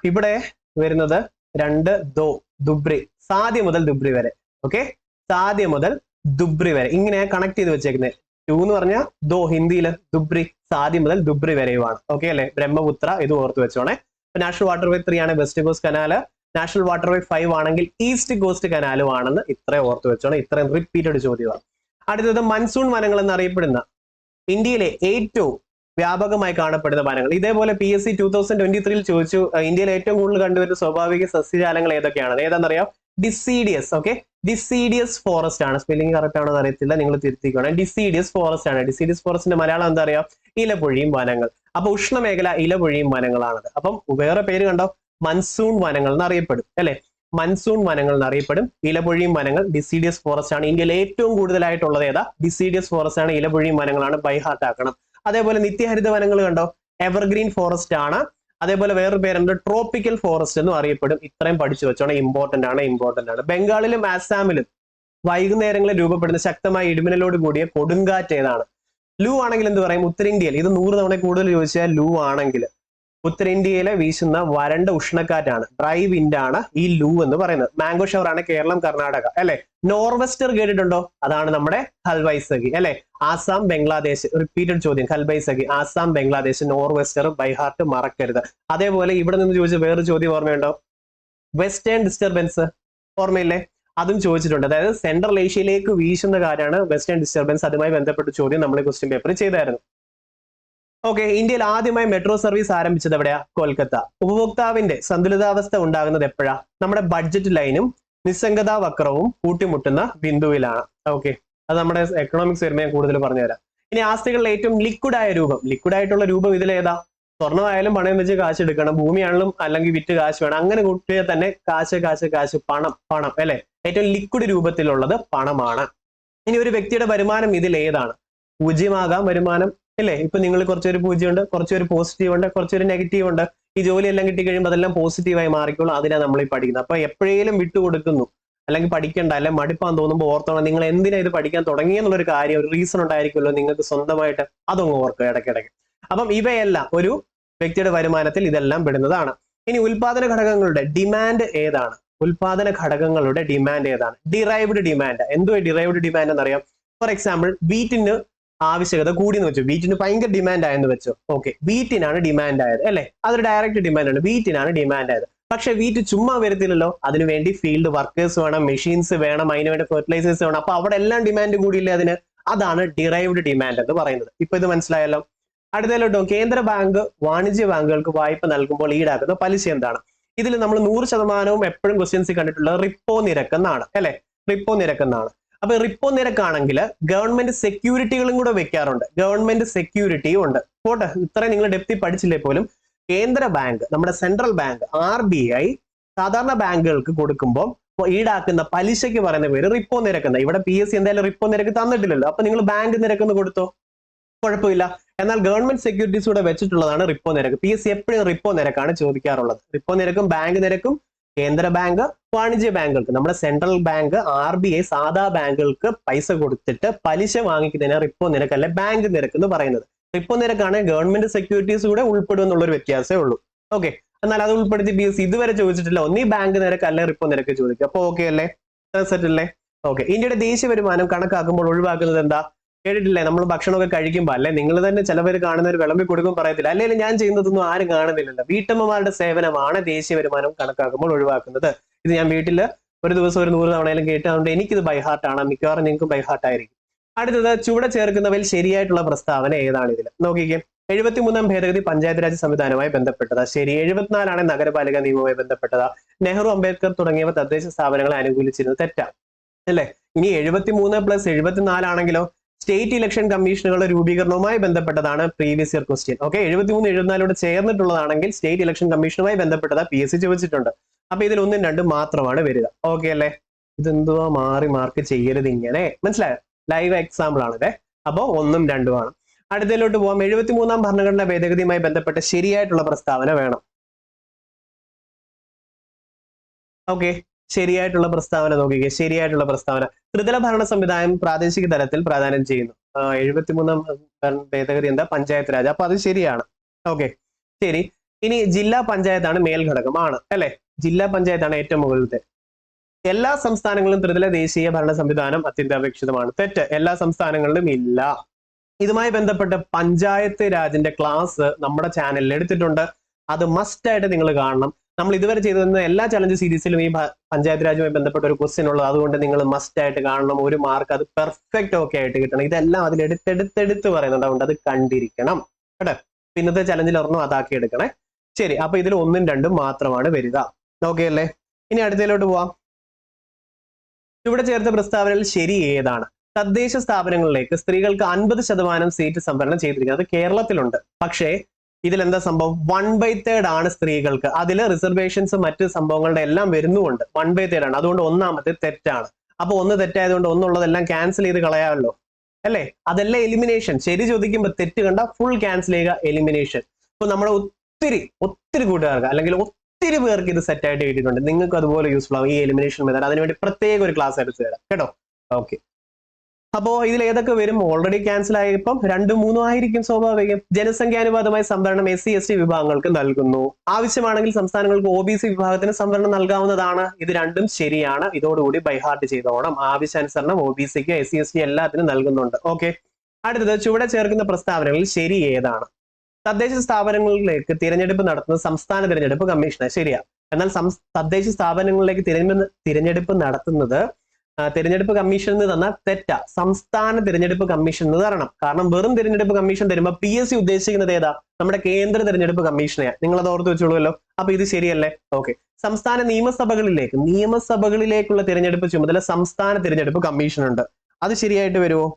Speaker 1: ഇവിടെ വരുന്നത് 2 ദുബ്രി, സാധ്യ മുതൽ ദുബ്രി വരെ. ഓക്കെ, സാധ്യ മുതൽ ദുബ്രി വരെ ഇങ്ങനെ കണക്ട് ചെയ്ത് വെച്ചേക്കുന്നത്. 2 എന്ന് പറഞ്ഞാൽ ദോ ഹിന്ദിയിൽ, ദുബ്രി സാധ്യ മുതൽ ദുബ്രി വരെയുമാണ്. ഓക്കെ അല്ലെ, ബ്രഹ്മപുത്ര ഇത് ഓർത്ത് വെച്ചോണേ. നാഷണൽ വാട്ടർവേ 3 ആണ് west cost canal, national waterway 5 ആണെങ്കിൽ ഈസ്റ്റ് കോസ്റ്റ് കനാലും ആണെന്ന് ഇത്രയും ഓർത്ത് വെച്ചോണേ. ഇത്രയും റിപ്പീറ്റഡ് ചോദ്യമാണ്. അടുത്തത് മൺസൂൺ വനങ്ങൾ എന്നറിയപ്പെടുന്ന ഇന്ത്യയിലെ ഏറ്റവും വ്യാപകമായി കാണപ്പെടുന്ന വനങ്ങൾ. ഇതേപോലെ PSC 2023 ചോദിച്ചു, ഇന്ത്യയിൽ ഏറ്റവും കൂടുതൽ കണ്ടുവരുന്ന സ്വാഭാവിക സസ്യജാലങ്ങൾ ഏതൊക്കെയാണ്? ഏതാണെന്നറിയാം? ഡിസീഡിയസ്. ഓക്കെ, ഡിസീഡിയസ് ഫോറസ്റ്റ് ആണ്. സ്പെല്ലിംഗ് കറക്റ്റ് ആണെന്ന് അറിയത്തില്ല, നിങ്ങൾ തിരുത്തിക്കണം. ഡിസീഡിയസ് ഫോറസ്റ്റ് ആണ്. ഡിസീഡിയസ് ഫോറസ്റ്റിന്റെ മലയാളം എന്താ അറിയാം? ഇലപൊഴിയും വനങ്ങൾ. അപ്പൊ ഉഷ്ണമേഖല ഇലപൊഴിയും വനങ്ങളാണത്. അപ്പം വേറെ പേര് കണ്ടോ, മൺസൂൺ വനങ്ങൾ എന്നറിയപ്പെടും അല്ലെ, മൺസൂൺ വനങ്ങൾ എന്നറിയപ്പെടും. ഇലപൊഴിയും വനങ്ങൾ ഡിസീഡിയസ് ഫോറസ്റ്റ് ആണ്. ഇന്ത്യയിൽ ഏറ്റവും കൂടുതലായിട്ടുള്ളത് ഏതാ? ഡിസീഡിയസ് ഫോറസ്റ്റ് ആണ്, ഇലപൊഴിയും വനങ്ങളാണ്. ബൈ ഹാർട്ട് ആക്കണം. അതേപോലെ നിത്യഹരിത വനങ്ങൾ കണ്ടോ, എവർഗ്രീൻ ഫോറസ്റ്റ് ആണ്. അതേപോലെ വേറൊരു പേരുണ്ട്, ട്രോപ്പിക്കൽ ഫോറസ്റ്റ് എന്നും അറിയപ്പെടും. ഇത്രയും പഠിച്ചു വെച്ചോണം, ഇമ്പോർട്ടന്റ് ആണ്. ബംഗാളിലും ആസാമിലും വൈകുന്നേരങ്ങളിൽ രൂപപ്പെടുന്ന ശക്തമായ ഇടിമിന്നലോട് കൂടിയ കൊടുങ്കാറ്റ് ഏതാണ്? ലൂ ആണെങ്കിൽ എന്ത് പറയും? ഉത്തരേന്ത്യയിൽ ഇത് 100 തവണ കൂടുതൽ ചോദിച്ചാൽ ലൂ ആണെങ്കിൽ ഉത്തരേന്ത്യയിലെ വീശുന്ന വരണ്ട ഉഷ്ണക്കാറ്റാണ്, ഡ്രൈ വിൻഡ് ആണ് ഈ ലൂ എന്ന് പറയുന്നത്. മാംഗോ ഷവർ ആണ് കേരളം, കർണാടക അല്ലെ. നോർവെസ്റ്റർ കേട്ടിട്ടുണ്ടോ? അതാണ് നമ്മുടെ ഹൽവൈസഖി അല്ലെ. ആസാം, ബംഗ്ലാദേശ്, റിപ്പീറ്റഡ് ചോദ്യം. ഹൽവൈസഖി, ആസാം, ബംഗ്ലാദേശ്, നോർവെസ്റ്റർ, ബൈഹാർട്ട് മറക്കരുത്. അതേപോലെ ഇവിടെ നിന്ന് ചോദിച്ച വേറൊരു ചോദ്യം ഓർമ്മയുണ്ടോ? വെസ്റ്റേൺ ഡിസ്റ്റർബൻസ് ഓർമ്മയില്ലേ? അതും ചോദിച്ചിട്ടുണ്ട്. അതായത് സെൻട്രൽ ഏഷ്യയിലേക്ക് വീശുന്ന കാര്യമാണ് വെസ്റ്റേൺ ഡിസ്റ്റർബൻസ്. അതുമായി ബന്ധപ്പെട്ട ചോദ്യം നമ്മൾ ക്വസ്റ്റ്യൻ പേപ്പറിൽ ചെയ്തായിരുന്നു. ഓക്കെ, ഇന്ത്യയിൽ ആദ്യമായി മെട്രോ സർവീസ് ആരംഭിച്ചത് എവിടെയാ? കൊൽക്കത്ത. ഉപഭോക്താവിന്റെ സന്തുലിതാവസ്ഥ ഉണ്ടാകുന്നത് എപ്പോഴാ? നമ്മുടെ ബഡ്ജറ്റ് ലൈനും നിസ്സംഗതാ വക്രവും കൂട്ടിമുട്ടുന്ന ബിന്ദുവിലാണ്. ഓക്കെ, അത് നമ്മുടെ എക്കണോമിക്സ് വരുമ്പോൾ ഞാൻ കൂടുതൽ പറഞ്ഞുതരാം. ഇനി ആസ്തികളിലെ ഏറ്റവും ലിക്വിഡായ രൂപം, ലിക്വിഡായിട്ടുള്ള രൂപം ഇതിലേതാ? സ്വർണ്ണമായാലും പണയം വെച്ച് കാശ് എടുക്കണം, ഭൂമിയാണെങ്കിലും അല്ലെങ്കിൽ വിറ്റ് കാശ് വേണം. അങ്ങനെ കൂട്ടിയാൽ തന്നെ കാശ്, പണം അല്ലെ. ഏറ്റവും ലിക്വിഡ് രൂപത്തിലുള്ളത് പണമാണ്. ഇനി ഒരു വ്യക്തിയുടെ വരുമാനം ഇതിൽ ഏതാണ്? പൂജ്യമാകാം വരുമാനം അല്ലേ. ഇപ്പൊ നിങ്ങൾ കുറച്ചൊരു പൂജ്യമുണ്ട്, കുറച്ചൊരു പോസിറ്റീവ് ഉണ്ട്, കുറച്ചൊരു നെഗറ്റീവ് ഉണ്ട്. ഈ ജോലി എല്ലാം കിട്ടി കഴിയുമ്പോൾ അതെല്ലാം പോസിറ്റീവായി മാറിക്കോളും. അതിനാണ് നമ്മൾ ഈ പഠിക്കുന്നത്. അപ്പൊ എപ്പോഴേലും വിട്ടുകൊടുക്കുന്നു അല്ലെങ്കിൽ പഠിക്കണ്ട അല്ലെ മടുപ്പാൻ തോന്നുമ്പോൾ ഓർത്തോണം, നിങ്ങൾ എന്തിനാ ഇത് പഠിക്കാൻ തുടങ്ങിയെന്നുള്ളൊരു കാര്യം, ഒരു റീസൺ ഉണ്ടായിരിക്കുമല്ലോ നിങ്ങൾക്ക് സ്വന്തമായിട്ട്. അതൊന്ന് ഓർക്കുക ഇടയ്ക്കിടയ്ക്ക്. അപ്പം ഇവയെല്ലാം ഒരു വ്യക്തിയുടെ വരുമാനത്തിൽ ഇതെല്ലാം പെടുന്നതാണ്. ഇനി ഉൽപാദന ഘടകങ്ങളുടെ ഡിമാൻഡ് ഏതാണ്? ഉൽപാദന ഘടകങ്ങളുടെ ഡിമാൻഡ് ഏതാണ്? Derived demand. എന്തോ ഡിറൈവ്ഡ് ഡിമാൻഡ് എന്നറിയാം? ഫോർ എക്സാമ്പിൾ, വീറ്റിന് ആവശ്യകത കൂടി എന്ന് വെച്ചു, വീറ്റിന് ഭയങ്കര ഡിമാൻഡ് ആയെന്ന് വെച്ചു. ഓക്കെ, വീറ്റിനാണ് ഡിമാൻഡ് ആയത് അല്ലെ, അതൊരു ഡയറക്റ്റ് ഡിമാൻഡ് ആണ്, വീറ്റിനാണ് ഡിമാൻഡ് ആയത്. പക്ഷെ വീറ്റ് ചുമ്മാ വരത്തില്ലല്ലോ, അതിനുവേണ്ടി ഫീൽഡ് വർക്കേഴ്സ് വേണം, മെഷീൻസ് വേണം, അതിനുവേണ്ടി ഫെർട്ടിലൈസേഴ്സ് വേണം. അപ്പൊ അവിടെ എല്ലാം ഡിമാൻഡ് കൂടിയില്ലേ അതിന്? അതാണ് ഡിറൈവ്ഡ് ഡിമാൻഡ് എന്ന് പറയുന്നത്. ഇപ്പൊ ഇത് മനസ്സിലായല്ലോ. അടുത്തതിലോട്ടോ, കേന്ദ്ര ബാങ്ക് വാണിജ്യ ബാങ്കുകൾക്ക് വായ്പ നൽകുമ്പോൾ ഈടാക്കുന്ന പലിശ എന്താണ്? ഇതിൽ നമ്മൾ 100% എപ്പോഴും ക്വസ്റ്റ്യൻസ് കണ്ടിട്ടുള്ളത് റിപ്പോ നിരക്കെന്നാണ് അല്ലെ, റിപ്പോ നിരക്കെന്നാണ്. അപ്പൊ റിപ്പോ നിരക്കാണെങ്കിൽ ഗവൺമെന്റ് സെക്യൂരിറ്റികളും കൂടെ വെക്കാറുണ്ട്, ഗവൺമെന്റ് സെക്യൂരിറ്റിയും ഉണ്ട്. പോട്ടെ, ഇത്രയും നിങ്ങൾ ഡെപ്തി പഠിച്ചില്ലേ പോലും കേന്ദ്ര ബാങ്ക്, നമ്മുടെ സെൻട്രൽ ബാങ്ക് RBI സാധാരണ ബാങ്കുകൾക്ക് കൊടുക്കുമ്പോൾ ഈടാക്കുന്ന പലിശയ്ക്ക് പറയുന്ന പേര് റിപ്പോ നിരക്കുന്ന. ഇവിടെ PSC എന്തായാലും റിപ്പോ നിരക്ക് തന്നിട്ടില്ലല്ലോ, അപ്പൊ നിങ്ങൾ ബാങ്ക് നിരക്കെന്ന് കൊടുത്തോ, കുഴപ്പമില്ല. എന്നാൽ ഗവൺമെന്റ് സെക്യൂരിറ്റീസ് കൂടെ വെച്ചിട്ടുള്ളതാണ് റിപ്പോ നിരക്ക്. PSC എപ്പോഴും റിപ്പോ നിരക്കാണ് ചോദിക്കാറുള്ളത്. റിപ്പോ നിരക്കും ബാങ്ക് നിരക്കും കേന്ദ്ര ബാങ്ക് വാണിജ്യ ബാങ്കുകൾക്ക്, നമ്മുടെ സെൻട്രൽ ബാങ്ക് RBI സാധാ ബാങ്കുകൾക്ക് പൈസ കൊടുത്തിട്ട് പലിശ വാങ്ങിക്കുന്നതിന് റിപ്പോ നിരക്ക് അല്ലെ ബാങ്ക് നിരക്ക് എന്ന് പറയുന്നത്. റിപ്പോ നിരക്കാണ് ഗവൺമെന്റ് സെക്യൂരിറ്റീസ് കൂടെ ഉൾപ്പെടും എന്നുള്ളൊരു വ്യത്യാസമേ ഉള്ളൂ. ഓക്കെ, എന്നാൽ അത് ഉൾപ്പെടുത്തി PSC ഇതുവരെ ചോദിച്ചിട്ടില്ല. ഒന്നീ ബാങ്ക് നിരക്ക് അല്ലെ റിപ്പോ നിരക്ക് ചോദിക്കും. അപ്പൊ ഓക്കെ അല്ലേ, സെറ്റ് അല്ലേ? ഓക്കെ, ഇന്ത്യയുടെ ദേശീയ വരുമാനം കണക്കാക്കുമ്പോൾ ഒഴിവാക്കുന്നത് എന്താ? കേട്ടിട്ടില്ലേ, നമ്മൾ ഭക്ഷണമൊക്കെ കഴിക്കുമ്പോൾ അല്ലെ, നിങ്ങൾ തന്നെ ചിലവർ കാണുന്നവർ വിളമ്പി കൊടുക്കും പറയത്തില്ല, അല്ലെങ്കിൽ ഞാൻ ചെയ്യുന്നതൊന്നും ആരും കാണുന്നില്ലല്ലോ. വീട്ടമ്മമാരുടെ സേവനമാണ് ദേശീയ വരുമാനം കണക്കാക്കുമ്പോൾ ഒഴിവാക്കുന്നത്. ഇത് ഞാൻ വീട്ടിൽ ഒരു ദിവസം ഒരു 100 തവണയിലും കേട്ട്, അതുകൊണ്ട് എനിക്കിത് ബൈഹാർട്ടാണ്, മിക്കവാറും നിങ്ങൾക്ക് ബൈഹാർട്ട് ആയിരിക്കും. അടുത്തത്, ചുവടെ ചേർക്കുന്നവയിൽ ശരിയായിട്ടുള്ള പ്രസ്താവന ഏതാണ്? ഇതിൽ നോക്കിക്കേ. 73ാം ഭേദഗതി പഞ്ചായത്ത് രാജ് സംവിധാനവുമായി ബന്ധപ്പെട്ടതാ? ശരി. 74 നഗരപാലിക നിയമവുമായി ബന്ധപ്പെട്ടതാ? നെഹ്റു, അംബേദ്കർ തുടങ്ങിയവ തദ്ദേശ സ്ഥാപനങ്ങളെ അനുകൂലിച്ചിരുന്നത്? തെറ്റാ അല്ലെ. ഇനി 73 + 74 ആണെങ്കിലോ? സ്റ്റേറ്റ് ഇലക്ഷൻ കമ്മീഷനുകളുടെ രൂപീകരണവുമായി ബന്ധപ്പെട്ടതാണ് പ്രീവിയസ് ഇയർ ക്വസ്റ്റ്യൻ. ഓക്കെ, 73, 74 ചേർന്നിട്ടുള്ളതാണെങ്കിൽ സ്റ്റേറ്റ് ഇലക്ഷൻ കമ്മീഷനുമായി ബന്ധപ്പെട്ടതാ PSC ചോദിച്ചിട്ടുണ്ട്. അപ്പൊ ഇതിൽ 1, 2 മാത്രമാണ് വരിക. ഓക്കെ അല്ലേ? ഇതെന്തുവാ മാറി മാർക്ക് ചെയ്യരുത് ഇങ്ങനെ, മനസ്സിലായോ? ലൈവ് എക്സാമ്പിൾ ആണ് ഇതേ. അപ്പൊ 1, 2 ആണ്. അടുത്തതിലോട്ട് പോവാം. 73ാം ഭരണഘടനാ ഭേദഗതിയുമായി ബന്ധപ്പെട്ട ശരിയായിട്ടുള്ള പ്രസ്താവന വേണം. ഓക്കെ, ശരിയായിട്ടുള്ള പ്രസ്താവന നോക്കിക്കേ. ശരിയായിട്ടുള്ള പ്രസ്താവന, ത്രിതല ഭരണ സംവിധാനം പ്രാദേശിക തലത്തിൽ പ്രാധാന്യം ചെയ്യുന്നു. 73ാം ഭേദഗതി എന്താ? പഞ്ചായത്ത് രാജ്. അപ്പൊ അത് ശരിയാണ്. ഓക്കെ, ശരി. ഇനി ജില്ലാ പഞ്ചായത്താണ് മേൽഘടകം, ആണ് അല്ലെ? ജില്ലാ പഞ്ചായത്താണ് ഏറ്റവും മുകളിലത്തെ. എല്ലാ സംസ്ഥാനങ്ങളിലും ത്രിതല ദേശീയ ഭരണ സംവിധാനം അത്യന്താപേക്ഷിതമാണ്. തെറ്റ്, എല്ലാ സംസ്ഥാനങ്ങളിലും ഇല്ല. ഇതുമായി ബന്ധപ്പെട്ട് പഞ്ചായത്ത് രാജിന്റെ ക്ലാസ് നമ്മുടെ ചാനലിൽ എടുത്തിട്ടുണ്ട്. അത് മസ്റ്റ് ആയിട്ട് നിങ്ങൾ കാണണം. നമ്മൾ ഇതുവരെ ചെയ്തിരുന്ന എല്ലാ ചലഞ്ച് സീരീസിലും ഈ പഞ്ചായത്ത് രാജുമായി ബന്ധപ്പെട്ട ഒരു ക്വസ്റ്റ്യൻ ഉള്ളത്. അതുകൊണ്ട് നിങ്ങൾ മസ്റ്റ് ആയിട്ട് കാണണം. ഒരു മാർക്ക് അത് പെർഫെക്റ്റ് ഓക്കെ ആയിട്ട് കിട്ടണം. ഇതെല്ലാം അതിൽ എടുത്തെടുത്ത് പറയുന്നുണ്ട്. അതുകൊണ്ട് അത് കണ്ടിരിക്കണം കേട്ടോ. ഇന്നത്തെ ചലഞ്ചിൽ ഒരെണ്ണം അതാക്കി എടുക്കണേ. ശരി, അപ്പൊ ഇതിൽ 1ഉം 2ഉം മാത്രമാണ് വരിക. ഓക്കെ അല്ലേ? ഇനി അടുത്തതിലോട്ട് പോവാം. ഇവിടെ ചേർത്ത പ്രസ്താവനയിൽ ശരി ഏതാണ്? തദ്ദേശ സ്ഥാപനങ്ങളിലേക്ക് സ്ത്രീകൾക്ക് 50% സീറ്റ് സംവരണം ചെയ്തിരിക്കുന്നത്. അത് കേരളത്തിലുണ്ട്. പക്ഷേ ഇതിലെന്താ സംഭവം? 1/3 ആണ് സ്ത്രീകൾക്ക്. അതിൽ റിസർവേഷൻസ് മറ്റ് സംഭവങ്ങളുടെ എല്ലാം വരുന്നുമുണ്ട്. 1/3 ആണ്. അതുകൊണ്ട് ഒന്നാമത്തെ തെറ്റാണ്. അപ്പൊ 1 തെറ്റായതുകൊണ്ട് ഒന്നുള്ളതെല്ലാം ക്യാൻസൽ ചെയ്ത് കളയാമല്ലോ അല്ലേ? അതല്ല എലിമിനേഷൻ. ശരി ചോദിക്കുമ്പോൾ തെറ്റ് കണ്ട ഫുൾ ക്യാൻസൽ ചെയ്യുക, എലിമിനേഷൻ. ഇപ്പൊ നമ്മുടെ ഒത്തിരി കൂട്ടുകാർക്ക് അല്ലെങ്കിൽ ഒത്തിരി പേർക്ക് ഇത് സെറ്റ് ആയിട്ട് കിട്ടിയിട്ടുണ്ട്. നിങ്ങൾക്ക് അതുപോലെ യൂസ്ഫുൾ ആവും ഈ എലിമിനേഷൻ മെത്തേഡ്. അതിനുവേണ്ടി പ്രത്യേക ഒരു ക്ലാസ് എടുത്തു തരാം കേട്ടോ. ഓക്കെ, അപ്പോ ഇതിൽ ഏതൊക്കെ വരും? ഓൾറെഡി ക്യാൻസൽ ആയപ്പം 2ഉം 3ഉം ആയിരിക്കും സ്വാഭാവികം. ജനസംഖ്യാനുപാതമായി സംവരണം SC ST വിഭാഗങ്ങൾക്ക് നൽകുന്നു. ആവശ്യമാണെങ്കിൽ സംസ്ഥാനങ്ങൾക്ക് OBC വിഭാഗത്തിന് സംവരണം നൽകാവുന്നതാണ്. ഇത് രണ്ടും ശരിയാണ്. ഇതോടുകൂടി ബൈഹാർട്ട് ചെയ്തോണം. ആവശ്യാനുസരണം OBCക്ക് SC ST എല്ലാത്തിനും നൽകുന്നുണ്ട്. ഓക്കെ, അടുത്തത് ചുവടെ ചേർക്കുന്ന പ്രസ്താവനകളിൽ ശരി ഏതാണ്? തദ്ദേശ സ്ഥാപനങ്ങളിലേക്ക് തിരഞ്ഞെടുപ്പ് നടത്തുന്നത് സംസ്ഥാന തിരഞ്ഞെടുപ്പ് കമ്മീഷനാണ്. ശരിയാ. എന്നാൽ തദ്ദേശ സ്ഥാപനങ്ങളിലേക്ക് തിരഞ്ഞെടുപ്പ് നടത്തുന്നത് തിരഞ്ഞെടുപ്പ് കമ്മീഷൻ എന്ന് തന്നാൽ തെറ്റാ. സംസ്ഥാന തിരഞ്ഞെടുപ്പ് കമ്മീഷൻ എന്ന് തരണം. കാരണം വെറും തിരഞ്ഞെടുപ്പ് കമ്മീഷൻ തരുമ്പോൾ PSC ഉദ്ദേശിക്കുന്നത് ഏതാ? നമ്മുടെ കേന്ദ്ര തിരഞ്ഞെടുപ്പ് കമ്മീഷനെയാണ്. നിങ്ങൾ അത് ഓർത്ത് വെച്ചോളൂല്ലോ. അപ്പൊ ഇത് ശരിയല്ലേ? ഓക്കെ, സംസ്ഥാന നിയമസഭകളിലേക്കുള്ള തിരഞ്ഞെടുപ്പ് ചുമതല സംസ്ഥാന തിരഞ്ഞെടുപ്പ് കമ്മീഷൻ ഉണ്ട്. അത് ശരിയായിട്ട് വരുമോ?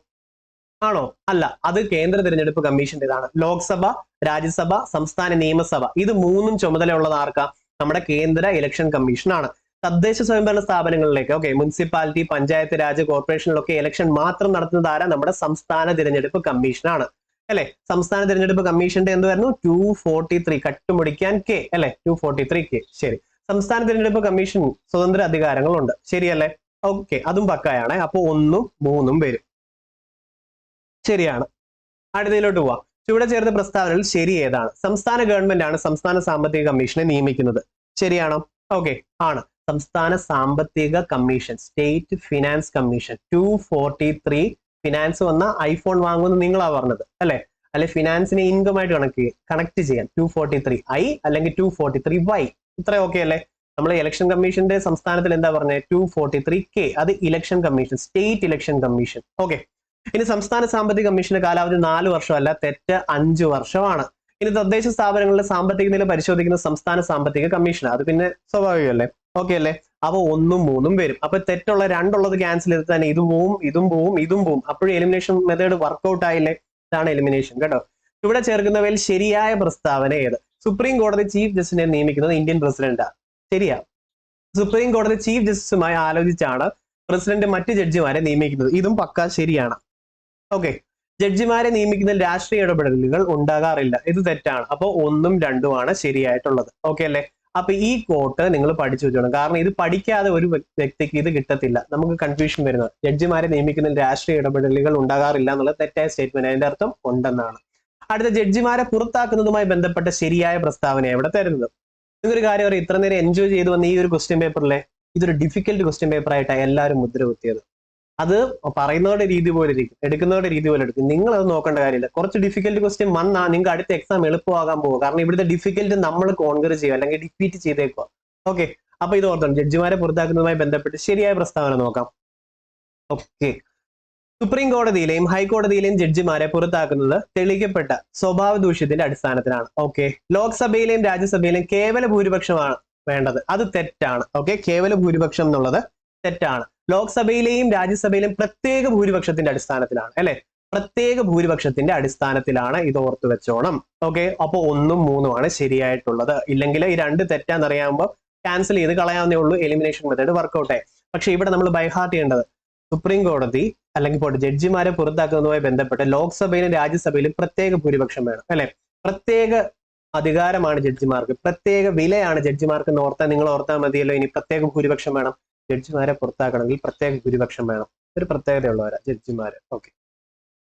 Speaker 1: ആണോ? അല്ല, അത് കേന്ദ്ര തിരഞ്ഞെടുപ്പ് കമ്മീഷന്റേതാണ്. ലോക്സഭ, രാജ്യസഭ, സംസ്ഥാന നിയമസഭ ഇത് 3ഉം ചുമതലയുള്ളത് ആർക്കാ? നമ്മുടെ കേന്ദ്ര ഇലക്ഷൻ കമ്മീഷൻ ആണ്. തദ്ദേശ സ്വയംഭരണ സ്ഥാപനങ്ങളിലേക്ക് മുനിസിപ്പാലിറ്റി, പഞ്ചായത്ത് രാജ്, കോർപ്പറേഷനിലൊക്കെ ഇലക്ഷൻ മാത്രം നടത്തുന്നത് ആരാ? നമ്മുടെ സംസ്ഥാന തിരഞ്ഞെടുപ്പ് കമ്മീഷൻ ആണ് അല്ലെ? സംസ്ഥാന തിരഞ്ഞെടുപ്പ് കമ്മീഷന്റെ എന്തുവായിരുന്നു? 243 കട്ടുമുടിക്കാൻ K അല്ലെ? 243K. ശരി, സംസ്ഥാന തിരഞ്ഞെടുപ്പ് കമ്മീഷൻ സ്വതന്ത്ര അധികാരങ്ങളുണ്ട്. ശരിയല്ലേ? ഓക്കെ, അതും പക്കായാണ്. അപ്പൊ 1ഉം 3ഉം വരും. ശരിയാണ്. അടുത്തതിലോട്ട് പോവാം. ചുവടെ ചേർത്ത പ്രസ്താവനയിൽ ശരി ഏതാണ്? സംസ്ഥാന ഗവൺമെന്റ് ആണ് സംസ്ഥാന സാമ്പത്തിക കമ്മീഷനെ നിയമിക്കുന്നത്. ശരിയാണോ? ഓക്കെ, ആണ്. സംസ്ഥാന സാമ്പത്തിക commission, state finance commission. 243 finance വന്ന ഐഫോൺ വാങ്ങുമെന്ന് നിങ്ങളാ പറഞ്ഞത് അല്ലെ? അല്ലെ ഫിനാൻസിനെ ഇൻകം ആയിട്ട് കണക്ട് ചെയ്യാൻ 243I അല്ലെങ്കിൽ 243Y. ഇത്ര ഓക്കെ അല്ലേ? നമ്മൾ ഇലക്ഷൻ കമ്മീഷന്റെ സംസ്ഥാനത്തിൽ എന്താ പറഞ്ഞത്? 243K. അത് election commission, state election commission. Okay, ഇനി സംസ്ഥാന സാമ്പത്തിക കമ്മീഷന്റെ കാലാവധി 4 വർഷമല്ല, തെറ്റ് 5 വർഷമാണ്. ഇനി തദ്ദേശ സ്ഥാപനങ്ങളുടെ സാമ്പത്തിക നില പരിശോധിക്കുന്ന സംസ്ഥാന സാമ്പത്തിക കമ്മീഷൻ. അത് പിന്നെ സ്വാഭാവികമല്ലേ? ഓക്കെ അല്ലേ? അപ്പൊ 1ഉം 3ഉം വരും. അപ്പൊ തെറ്റുള്ള 2 ക്യാൻസൽ ചെയ്ത് തന്നെ ഇതും പോവും. അപ്പോഴും എലിമിനേഷൻ മെത്തേഡ് വർക്ക്ഔട്ട് ആയില്ലേ? ഇതാണ് എലിമിനേഷൻ കേട്ടോ. ഇവിടെ ചേർക്കുന്നവയിൽ ശരിയായ പ്രസ്താവന ഏത്? സുപ്രീം കോടതി ചീഫ് ജസ്റ്റിനെ നിയമിക്കുന്നത് ഇന്ത്യൻ പ്രസിഡന്റാണ്. ശരിയാ. സുപ്രീം കോടതി ചീഫ് ജസ്റ്റിസുമായി ആലോചിച്ചാണ് പ്രസിഡന്റ് മറ്റ് ജഡ്ജിമാരെ നിയമിക്കുന്നത്. ഇതും പക്ക ശരിയാണ്. ഓക്കെ, ജഡ്ജിമാരെ നിയമിക്കുന്നതിൽ രാഷ്ട്രീയ ഇടപെടലുകൾ ഉണ്ടാകാറില്ല. ഇത് തെറ്റാണ്. അപ്പോൾ 1ഉം 2ഉം ആണ് ശരിയായിട്ടുള്ളത്. ഓക്കെ അല്ലേ? അപ്പൊ ഈ കോട്ട് നിങ്ങൾ പഠിച്ചു വെച്ചോണം. കാരണം ഇത് പഠിക്കാതെ ഒരു വ്യക്തിക്ക് ഇത് കിട്ടത്തില്ല. നമുക്ക് കൺഫ്യൂഷൻ വരുന്നത് ജഡ്ജിമാരെ നിയമിക്കുന്നതിൽ രാഷ്ട്രീയ ഇടപെടലുകൾ ഉണ്ടാകാറില്ല എന്നുള്ള തെറ്റായ സ്റ്റേറ്റ്മെന്റ്. അതിന്റെ അർത്ഥം ഉണ്ടെന്നാണ്. അടുത്ത ജഡ്ജിമാരെ പുറത്താക്കുന്നതുമായി ബന്ധപ്പെട്ട ശരിയായ പ്രസ്താവന എവിടെ തരുന്നത്? ഇതൊരു കാര്യം അറിയാം. ഇത്ര നേരം എൻജോയ് ചെയ്ത് വന്ന ഈ ഒരു ക്വസ്റ്റ്യൻ പേപ്പറിലെ ഇതൊരു ഡിഫിക്കൽട്ട് ക്വസ്റ്റ്യൻ പേപ്പർ ആയിട്ടാണ് എല്ലാവരും മുദ്ര കുത്തിയത്. അത് പറയുന്നവരുടെ രീതി പോലെ ഇരിക്കും, എടുക്കുന്നവരുടെ രീതി പോലെ എടുക്കും. നിങ്ങൾ അത് നോക്കേണ്ട കാര്യമില്ല. കുറച്ച് ഡിഫിക്കൽട്ട് ക്വസ്റ്റ്യൻ വന്നാൽ നിങ്ങൾക്ക് അടുത്ത എക്സാം എളുപ്പമാകാൻ പോകും. കാരണം ഇവിടുത്തെ ഡിഫിക്കൽട്ട് നമ്മൾ കോൺകർ ചെയ്യുക അല്ലെങ്കിൽ ഡിഫീറ്റ് ചെയ്തേക്കുക. ഓക്കെ, അപ്പൊ ഇത് ഓർത്തോണം. ജഡ്ജിമാരെ പുറത്താക്കുന്നതുമായി ബന്ധപ്പെട്ട് ശരിയായ പ്രസ്താവന നോക്കാം. ഓക്കെ, സുപ്രീം കോടതിയിലെയും ഹൈക്കോടതിയിലെയും ജഡ്ജിമാരെ പുറത്താക്കുന്നത് തെളിയിക്കപ്പെട്ട സ്വഭാവ ദൂഷ്യത്തിന്റെ അടിസ്ഥാനത്തിലാണ്. ഓക്കെ, ലോക്സഭയിലെയും രാജ്യസഭയിലെയും കേവല ഭൂരിപക്ഷമാണ് വേണ്ടത്. അത് തെറ്റാണ്. ഓക്കെ, കേവല ഭൂരിപക്ഷം എന്നുള്ളത് തെറ്റാണ്. ലോക്സഭയിലെയും രാജ്യസഭയിലെയും പ്രത്യേക ഭൂരിപക്ഷത്തിന്റെ അടിസ്ഥാനത്തിലാണ് അല്ലെ? പ്രത്യേക ഭൂരിപക്ഷത്തിന്റെ അടിസ്ഥാനത്തിലാണ്. ഇത് ഓർത്ത് വെച്ചോണം. ഓക്കെ, അപ്പൊ 1ഉം 3ഉം ആണ് ശരിയായിട്ടുള്ളത്. ഇല്ലെങ്കിൽ ഈ 2 തെറ്റാന്നറിയാകുമ്പോൾ ക്യാൻസൽ ചെയ്ത് കളയാവുന്നേ ഉള്ളൂ. എലിമിനേഷൻ മെത്തേഡ് വർക്ക്ഔട്ട് ആയി. പക്ഷെ ഇവിടെ നമ്മൾ ബൈഹാർട്ട് ചെയ്യേണ്ടത് സുപ്രീം കോടതി അല്ലെങ്കിൽ ജഡ്ജിമാരെ പുറത്താക്കുന്നതുമായി ബന്ധപ്പെട്ട് ലോക്സഭയിലും രാജ്യസഭയിലും പ്രത്യേക ഭൂരിപക്ഷം വേണം അല്ലെ? പ്രത്യേക അധികാരമാണ് ജഡ്ജിമാർക്ക്, പ്രത്യേക വിലയാണ് ജഡ്ജിമാർക്ക് എന്ന് ഓർത്താൽ നിങ്ങൾ ഓർത്താൽ മതിയല്ലോ. ഇനി പ്രത്യേക ഭൂരിപക്ഷം വേണം. ജഡ്ജിമാരെ പുറത്താക്കണമെങ്കിൽ പ്രത്യേക ഭൂരിപക്ഷം വേണം. ഒരു പ്രത്യേകതയുള്ളവരാ ജഡ്ജിമാര്. ഓക്കെ,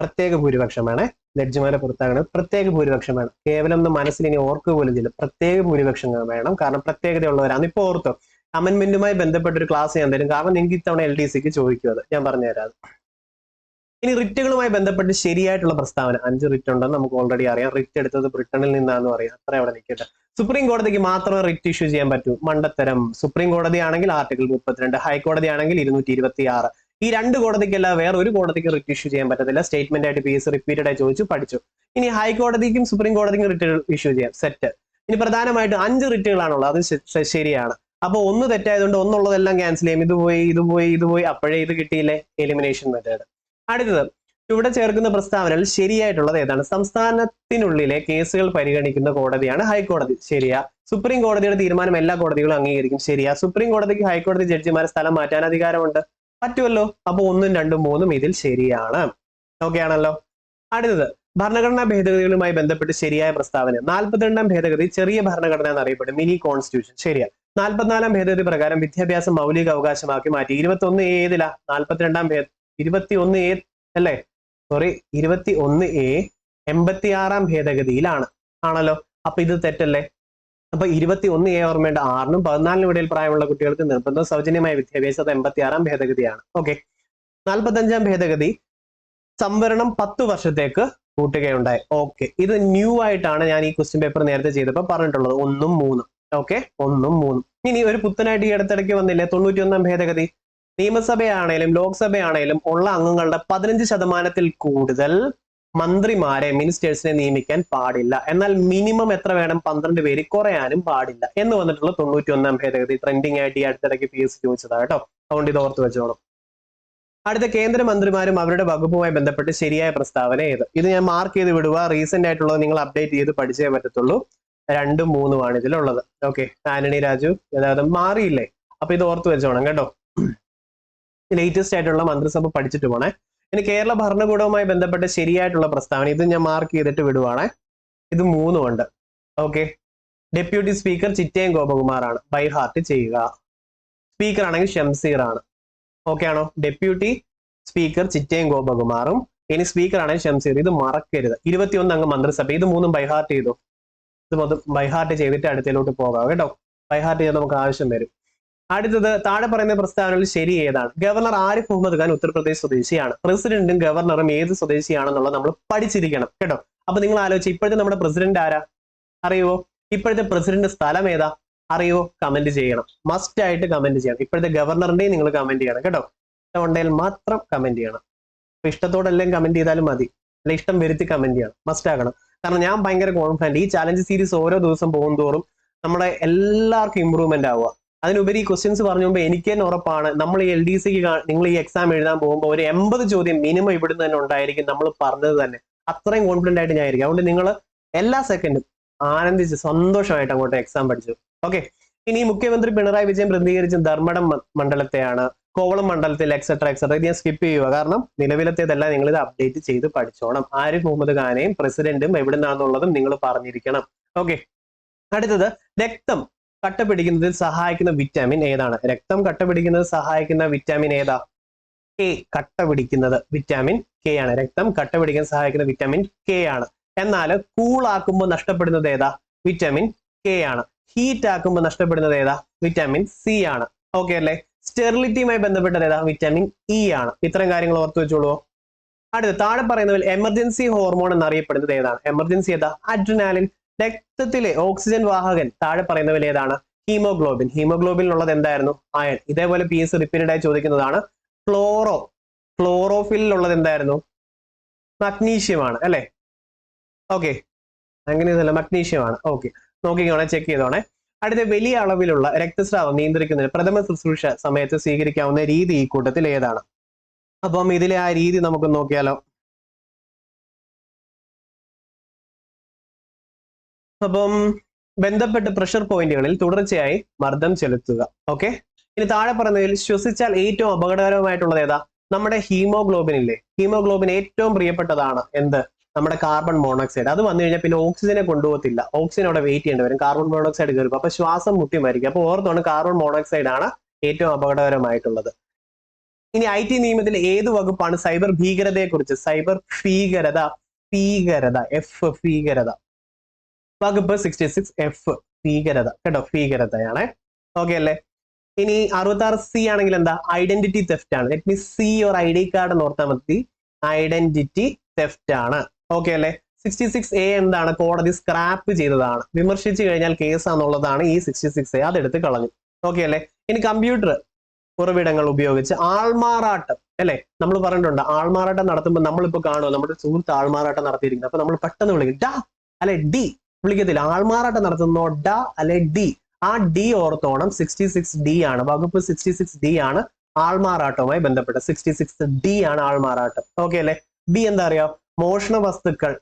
Speaker 1: പ്രത്യേക ഭൂരിപക്ഷം വേണേ. ജഡ്ജിമാരെ പുറത്താക്കണം. പ്രത്യേക ഭൂരിപക്ഷം വേണം. കേവലം ഒന്ന് മനസ്സിൽ ഇനി ഓർക്കുക പോലും ചെയ്യില്ല. പ്രത്യേക ഭൂരിപക്ഷം വേണം. കാരണം പ്രത്യേകതയുള്ളവരാണ്. ഇപ്പൊ ഓർത്തോ, അമെന്റ്മെന്റുമായി ബന്ധപ്പെട്ട ഒരു ക്ലാസ് ഞാൻ തരും. കാരണം നിങ്ങൾക്ക് ഇത്തവണ LDCക്ക് ചോദിക്കും, അത് ഞാൻ പറഞ്ഞുതരാം. ഇനി റിറ്റുകളുമായി ബന്ധപ്പെട്ട് ശരിയായിട്ടുള്ള പ്രസ്താവന. 5 റിറ്റ് ഉണ്ടെന്ന് നമുക്ക് ഓൾറെഡി അറിയാം. റിറ്റ് എടുത്തത് ബ്രിട്ടനിൽ നിന്നാണെന്ന് അറിയാം. അത്ര അവിടെ നിൽക്കട്ടെ. സുപ്രീം കോടതിക്ക് മാത്രമേ റിറ്റ് ഇഷ്യൂ ചെയ്യാൻ പറ്റൂ. മണ്ടത്തരം. സുപ്രീം കോടതി ആണെങ്കിൽ ആർട്ടിക്കിൾ 32, ഹൈക്കോടതി ആണെങ്കിൽ 226. ഈ 2 കോടതിക്കല്ല വേറെ ഒരു കോടതിക്ക് റിറ്റ് ഇഷ്യൂ ചെയ്യാൻ പറ്റത്തില്ല. സ്റ്റേറ്റ്മെന്റ് ആയിട്ട് PS റിപ്പീറ്റഡ് ആയി ചോദിച്ചു, പഠിച്ചു. ഇനി ഹൈക്കോടതിക്കും സുപ്രീം കോടതിക്കും റിറ്റ് ഇഷ്യൂ ചെയ്യാം. സെറ്റ്. ഇനി പ്രധാനമായിട്ട് 5 റിറ്റുകളാണുള്ളത്. അത് ശരിയാണ്. അപ്പൊ 1 തെറ്റായതുകൊണ്ട് ഒന്നുള്ളതെല്ലാം ക്യാൻസൽ ചെയ്യും. ഇത് പോയി അപ്പോഴേ ഇത് കിട്ടിയില്ലേ, എലിമിനേഷൻ മെത്തേഡ്. അടുത്തത്, ഇവിടെ ചേർക്കുന്ന പ്രസ്താവനകൾ ശരിയായിട്ടുള്ളത് ഏതാണ്? സംസ്ഥാനത്തിനുള്ളിലെ കേസുകൾ പരിഗണിക്കുന്ന കോടതിയാണ് ഹൈക്കോടതി. ശരിയാ. സുപ്രീം കോടതിയുടെ തീരുമാനം എല്ലാ കോടതികളും അംഗീകരിക്കും. ശരിയാ. സുപ്രീം കോടതിക്ക് ഹൈക്കോടതി ജഡ്ജിമാരെ സ്ഥലം മാറ്റാൻ അധികാരമുണ്ട്. പറ്റുമല്ലോ. അപ്പൊ 1, 2, 3 ഇതിൽ ശരിയാണ്. ഓക്കെ ആണല്ലോ. അടുത്തത്, ഭരണഘടനാ ഭേദഗതികളുമായി ബന്ധപ്പെട്ട് ശരിയായ പ്രസ്താവന. 42ാം ഭേദഗതി ചെറിയ ഭരണഘടന എന്നറിയപ്പെടും, മിനി കോൺസ്റ്റിറ്റ്യൂഷൻ. ശരിയാ. 44ാം ഭേദഗതി പ്രകാരം വിദ്യാഭ്യാസം മൗലിക അവകാശമാക്കി മാറ്റി. 21A ഏതിലാ? 42ാം 21A അല്ലേ? Sorry, 21A 86ാം ഭേദഗതിയിലാണ്. ആണല്ലോ. അപ്പൊ ഇത് തെറ്റല്ലേ? അപ്പൊ 21A ഓർമ്മേണ്ട. 6നും 14നും ഇടയിൽ പ്രായമുള്ള കുട്ടികൾക്ക് നിർബന്ധ സൗജന്യമായ വിദ്യാഭ്യാസം 86ാം ഭേദഗതിയാണ്. ഓക്കെ. 45ാം ഭേദഗതി സംവരണം 10 വർഷത്തേക്ക് കൂട്ടുകയുണ്ടായി. ഓക്കെ. ഇത് ന്യൂ ആയിട്ടാണ് ഞാൻ ഈ ക്വസ്റ്റ്യൻ പേപ്പർ നേരത്തെ ചെയ്തപ്പോൾ പറഞ്ഞിട്ടുള്ളത്. 1ഉം 3ഉം. ഓക്കെ, 1ഉം 3ഉം. ഇനി ഒരു പുത്തനായിട്ട് ഈ അടുത്തിടയ്ക്ക് വന്നില്ലേ 91ാം ഭേദഗതി. നിയമസഭയാണേലും ലോക്സഭയാണേലും ഉള്ള അംഗങ്ങളുടെ 15% കൂടുതൽ മന്ത്രിമാരെ, മിനിസ്റ്റേഴ്സിനെ നിയമിക്കാൻ പാടില്ല. എന്നാൽ മിനിമം എത്ര വേണം? 12 പേര്, കുറയാനും പാടില്ല എന്ന് വന്നിട്ടുള്ള 91ാം ഭേദഗതി. ട്രെൻഡിങ് ആയിട്ട് ഈ അടുത്തിടയ്ക്ക് PS ചോദിച്ചതാണ് കേട്ടോ. അതുകൊണ്ട് ഇത് ഓർത്ത് വെച്ചോണം. അടുത്ത, കേന്ദ്രമന്ത്രിമാരും അവരുടെ വകുപ്പുമായി ബന്ധപ്പെട്ട് ശരിയായ പ്രസ്താവന ഏത്? ഇത് ഞാൻ മാർക്ക് ചെയ്ത് വിടുക. റീസെന്റ് ആയിട്ടുള്ളത് നിങ്ങൾ അപ്ഡേറ്റ് ചെയ്ത് പഠിച്ചേ പറ്റത്തുള്ളൂ. 2ഉം 3ഉമാണ് ഇതിലുള്ളത്. ഓക്കെ. ആന്റണി രാജു ഗതാഗതം മാറിയില്ലേ? അപ്പൊ ഇത് ഓർത്ത് വെച്ചോണം കേട്ടോ. ലേറ്റസ്റ്റ് ആയിട്ടുള്ള മന്ത്രിസഭ പഠിച്ചിട്ട് പോണേ. ഇനി കേരള ഭരണകൂടവുമായി ബന്ധപ്പെട്ട ശരിയായിട്ടുള്ള പ്രസ്താവന. ഇത് ഞാൻ മാർക്ക് ചെയ്തിട്ട് വിടുവാണേ. ഇത് 3ഉം ഉണ്ട്. ഓക്കെ. ഡെപ്യൂട്ടി സ്പീക്കർ ചിറ്റയം ഗോപകുമാറാണ്. ബൈ ഹാർട്ട് ചെയ്യുക. സ്പീക്കർ ആണെങ്കിൽ ഷംസീർ ആണ്. ഓക്കെ ആണോ? ഡെപ്യൂട്ടി സ്പീക്കർ ചിറ്റയം ഗോപകുമാറും ഇനി സ്പീക്കർ ആണെങ്കിൽ ഷംസീർ. ഇത് മറക്കരുത്. 21 അംഗ മന്ത്രിസഭ. ഇത് 3ഉം ബൈ ഹാർട്ട് ചെയ്തു. ഇത് മൊത്തം ബൈ ഹാർട്ട് ചെയ്തിട്ട് അടുത്തേലോട്ട് പോകാം കേട്ടോ. ബൈ ഹാർട്ട് ചെയ്താൽ നമുക്ക് ആവശ്യം വരും. അടുത്തത്, താഴെ പറയുന്ന പ്രസ്താവനകളിൽ ശരി ഏതാണ്? ഗവർണർ ആരിഫ് മുഹമ്മദ് ഖാൻ ഉത്തർപ്രദേശ് സ്വദേശിയാണ്. പ്രസിഡന്റും ഗവർണറും ഏത് സ്വദേശിയാണെന്നുള്ളത് നമ്മൾ പഠിച്ചിരിക്കണം കേട്ടോ. അപ്പൊ നിങ്ങൾ ആലോചിച്ച്, ഇപ്പോഴത്തെ നമ്മുടെ പ്രസിഡന്റ് ആരാ അറിയുവോ? ഇപ്പോഴത്തെ പ്രസിഡന്റ് സ്ഥലം ഏതാ അറിയുവോ? കമന്റ് ചെയ്യണം. മസ്റ്റ് ആയിട്ട് കമന്റ് ചെയ്യണം. ഇപ്പോഴത്തെ ഗവർണറിന്റെയും നിങ്ങൾ കമന്റ് ചെയ്യണം കേട്ടോ. ഇഷ്ടമുണ്ടെങ്കിൽ മാത്രം കമന്റ് ചെയ്യണം. അപ്പൊ ഇഷ്ടത്തോടെല്ലാം കമന്റ് ചെയ്താലും മതി, അല്ല ഇഷ്ടം വരുത്തി കമന്റ് ചെയ്യണം. മസ്റ്റ് ആകണം. കാരണം ഞാൻ ഭയങ്കര കോൺഫിഡന്റ്. ഈ ചാലഞ്ച് സീരീസ് ഓരോ ദിവസം പോകും തോറും നമ്മുടെ എല്ലാവർക്കും ഇമ്പ്രൂവ്മെന്റ് ആവുക. അതിനുപരി ക്വസ്റ്റ്യൻസ് പറഞ്ഞുമ്പോൾ എനിക്ക് തന്നെ ഉറപ്പാണ്, നമ്മൾ ഈ LDCക്ക് നിങ്ങൾ ഈ എക്സാം എഴുതാൻ പോകുമ്പോൾ ഒരു 80 ചോദ്യം മിനിമം ഇവിടുന്ന് തന്നെ ഉണ്ടായിരിക്കും. നമ്മൾ പറഞ്ഞത് തന്നെ അത്രയും കോൺഫിഡന്റ് ആയിട്ട് ഞാൻ ആയിരിക്കും. അതുകൊണ്ട് നിങ്ങൾ എല്ലാ സെക്കൻഡും ആനന്ദിച്ച് സന്തോഷമായിട്ട് അങ്ങോട്ട് എക്സാം പഠിച്ചു. ഓക്കെ. ഇനി മുഖ്യമന്ത്രി പിണറായി വിജയൻ പ്രതിനിധീകരിച്ച ധർമ്മടം മണ്ഡലത്തെയാണ്, കോവളം മണ്ഡലത്തിൽ എക്സെട്ര എക്സെട്ര. ഇത് ഞാൻ സ്കിപ്പ് ചെയ്യുക. കാരണം നിലവിലത്തേതെല്ലാം നിങ്ങൾ ഇത് അപ്ഡേറ്റ് ചെയ്ത് പഠിച്ചോണം. ആരിഫ് മുഹമ്മദ് ഖാനെയും പ്രസിഡന്റും എവിടെ നിന്നാണെന്നുള്ളതും നിങ്ങൾ പറഞ്ഞിരിക്കണം. ഓക്കെ. അടുത്തത്, രക്തം കട്ട പിടിക്കുന്നതിൽ സഹായിക്കുന്ന വിറ്റാമിൻ ഏതാണ്? രക്തം കട്ട പിടിക്കുന്നത് സഹായിക്കുന്ന വിറ്റാമിൻ ഏതാ? K. കട്ട പിടിക്കുന്നത് വിറ്റാമിൻ K ആണ്. രക്തം കട്ട പിടിക്കാൻ സഹായിക്കുന്ന വിറ്റാമിൻ K ആണ്. എന്നാൽ കൂളാക്കുമ്പോൾ നഷ്ടപ്പെടുന്നത് ഏതാ? വിറ്റാമിൻ K ആണ്. ഹീറ്റ് ആക്കുമ്പോൾ നഷ്ടപ്പെടുന്നത് ഏതാ? വിറ്റാമിൻ C ആണ്. ഓക്കെ അല്ലേ? സ്റ്റെറിലിറ്റിയുമായി ബന്ധപ്പെട്ടത് ഏതാ? വിറ്റാമിൻ E ആണ്. ഇത്തരം കാര്യങ്ങൾ ഓർത്ത് വെച്ചോളൂ. അടുത്ത, താഴെ പറയുന്നതിൽ എമർജൻസി ഹോർമോൺ എന്നറിയപ്പെടുന്നത് ഏതാണ്? എമർജൻസി ഏതാ? അഡ്രിനാലിൻ. രക്തത്തിലെ ഓക്സിജൻ വാഹകൻ താഴെ പറയുന്നവയിൽ ഏതാണ്? ഹീമോഗ്ലോബിൻ. ഹീമോഗ്ലോബിനുള്ളത് എന്തായിരുന്നു? അയൺ. ഇതേപോലെ PS റിപ്പീറ്റഡ് ആയി ചോദിക്കുന്നതാണ്. ക്ലോറോഫിലുള്ളത് എന്തായിരുന്നു? മഗ്നീഷ്യം ആണ് അല്ലെ? ഓക്കെ. അങ്ങനെയൊന്നുമല്ല, മഗ്നീഷ്യം ആണ്. ഓക്കെ. നോക്കിക്കോണേ, ചെക്ക് ചെയ്തോണേ. അടുത്ത, വലിയ അളവിലുള്ള രക്തസ്രാവം നിയന്ത്രിക്കുന്നതിന് പ്രഥമ ശുശ്രൂഷ സമയത്ത് സ്വീകരിക്കാവുന്ന രീതി ഈ കൂട്ടത്തിൽ ഏതാണ്? അപ്പം ഇതിലെ ആ രീതി നമുക്ക് നോക്കിയാലോ. അപ്പം ബന്ധപ്പെട്ട പ്രഷർ പോയിന്റുകളിൽ തുടർച്ചയായി മർദ്ദം ചെലുത്തുക. ഓക്കെ. ഇനി താഴെ പറഞ്ഞതിൽ ശ്വസിച്ചാൽ ഏറ്റവും അപകടകരമായിട്ടുള്ളത് ഏതാ? നമ്മുടെ ഹീമോഗ്ലോബിൻ ഇല്ലേ? ഹീമോഗ്ലോബിൻ ഏറ്റവും പ്രിയപ്പെട്ടതാണ് എന്ത്? നമ്മുടെ കാർബൺ മോണോക്സൈഡ്. അത് വന്നു കഴിഞ്ഞാൽ പിന്നെ ഓക്സിജനെ കൊണ്ടുപോകത്തില്ല. ഓക്സിജൻ അവിടെ വെയിറ്റ് ചെയ്യേണ്ടി വരും. കാർബൺ മോണോക്സൈഡ് കയറും. അപ്പൊ ശ്വാസം മുട്ടി മരിക്കും. അപ്പൊ ഓർത്തോണ്, കാർബൺ മോണോക്സൈഡ് ആണ് ഏറ്റവും അപകടകരമായിട്ടുള്ളത്. ഇനി IT നിയമത്തിലെ ഏത് വകുപ്പാണ് സൈബർ ഭീകരതയെ കുറിച്ച്? സൈബർ ഭീകരത ഭീകരത, എഫ് ഭീകരത. വകുപ്പ് 66 എഫ് ഭീകരത കേട്ടോ, ഭീകരതയാണ്. ഓക്കെ അല്ലേ? ഇനി 66C ആണെങ്കിൽ എന്താ? ഐഡന്റിറ്റി തെഫ്റ്റ് ആണ്. Let me see your ID card എന്ന് ഓർത്താൽ മതി. ഐഡന്റിറ്റി തെഫ്റ്റ് ആണ്. ഓക്കെ അല്ലേ? 66A എന്താണ്? കോടതി സ്ക്രാപ്പ് ചെയ്തതാണ്. വിമർശിച്ചു കഴിഞ്ഞാൽ കേസാന്നുള്ളതാണ് ഈ 66A. അതെടുത്ത് കളഞ്ഞു. ഓക്കെ അല്ലേ? ഇനി കമ്പ്യൂട്ടർ ഉറവിടങ്ങൾ ഉപയോഗിച്ച് ആൾമാറാട്ടം അല്ലെ, നമ്മൾ പറഞ്ഞിട്ടുണ്ട് ആൾമാറാട്ടം നടത്തുമ്പോൾ നമ്മളിപ്പോ കാണുമോ നമ്മുടെ സുഹൃത്ത് ആൾമാറാട്ടം നടത്തിയിരിക്കുന്നത്. അപ്പൊ നമ്മൾ പെട്ടെന്ന് വിളിക്കും ഡ അല്ലെ ഡി, വിളിക്കത്തില്ല. ആൾമാറാട്ടം നടത്തുന്നോ ഡ അല്ലെ ഡി. ആ ഡി ഓർത്തോണം. 66D ആണ്. വകുപ്പ് 66D ആണ് ആൾമാറാട്ടവുമായി ബന്ധപ്പെട്ട. 66D ആണ് ആൾമാറാട്ടം. ഓക്കെ അല്ലെ? ബി എന്താ അറിയാം? മോഷണ വസ്തുക്കൾ,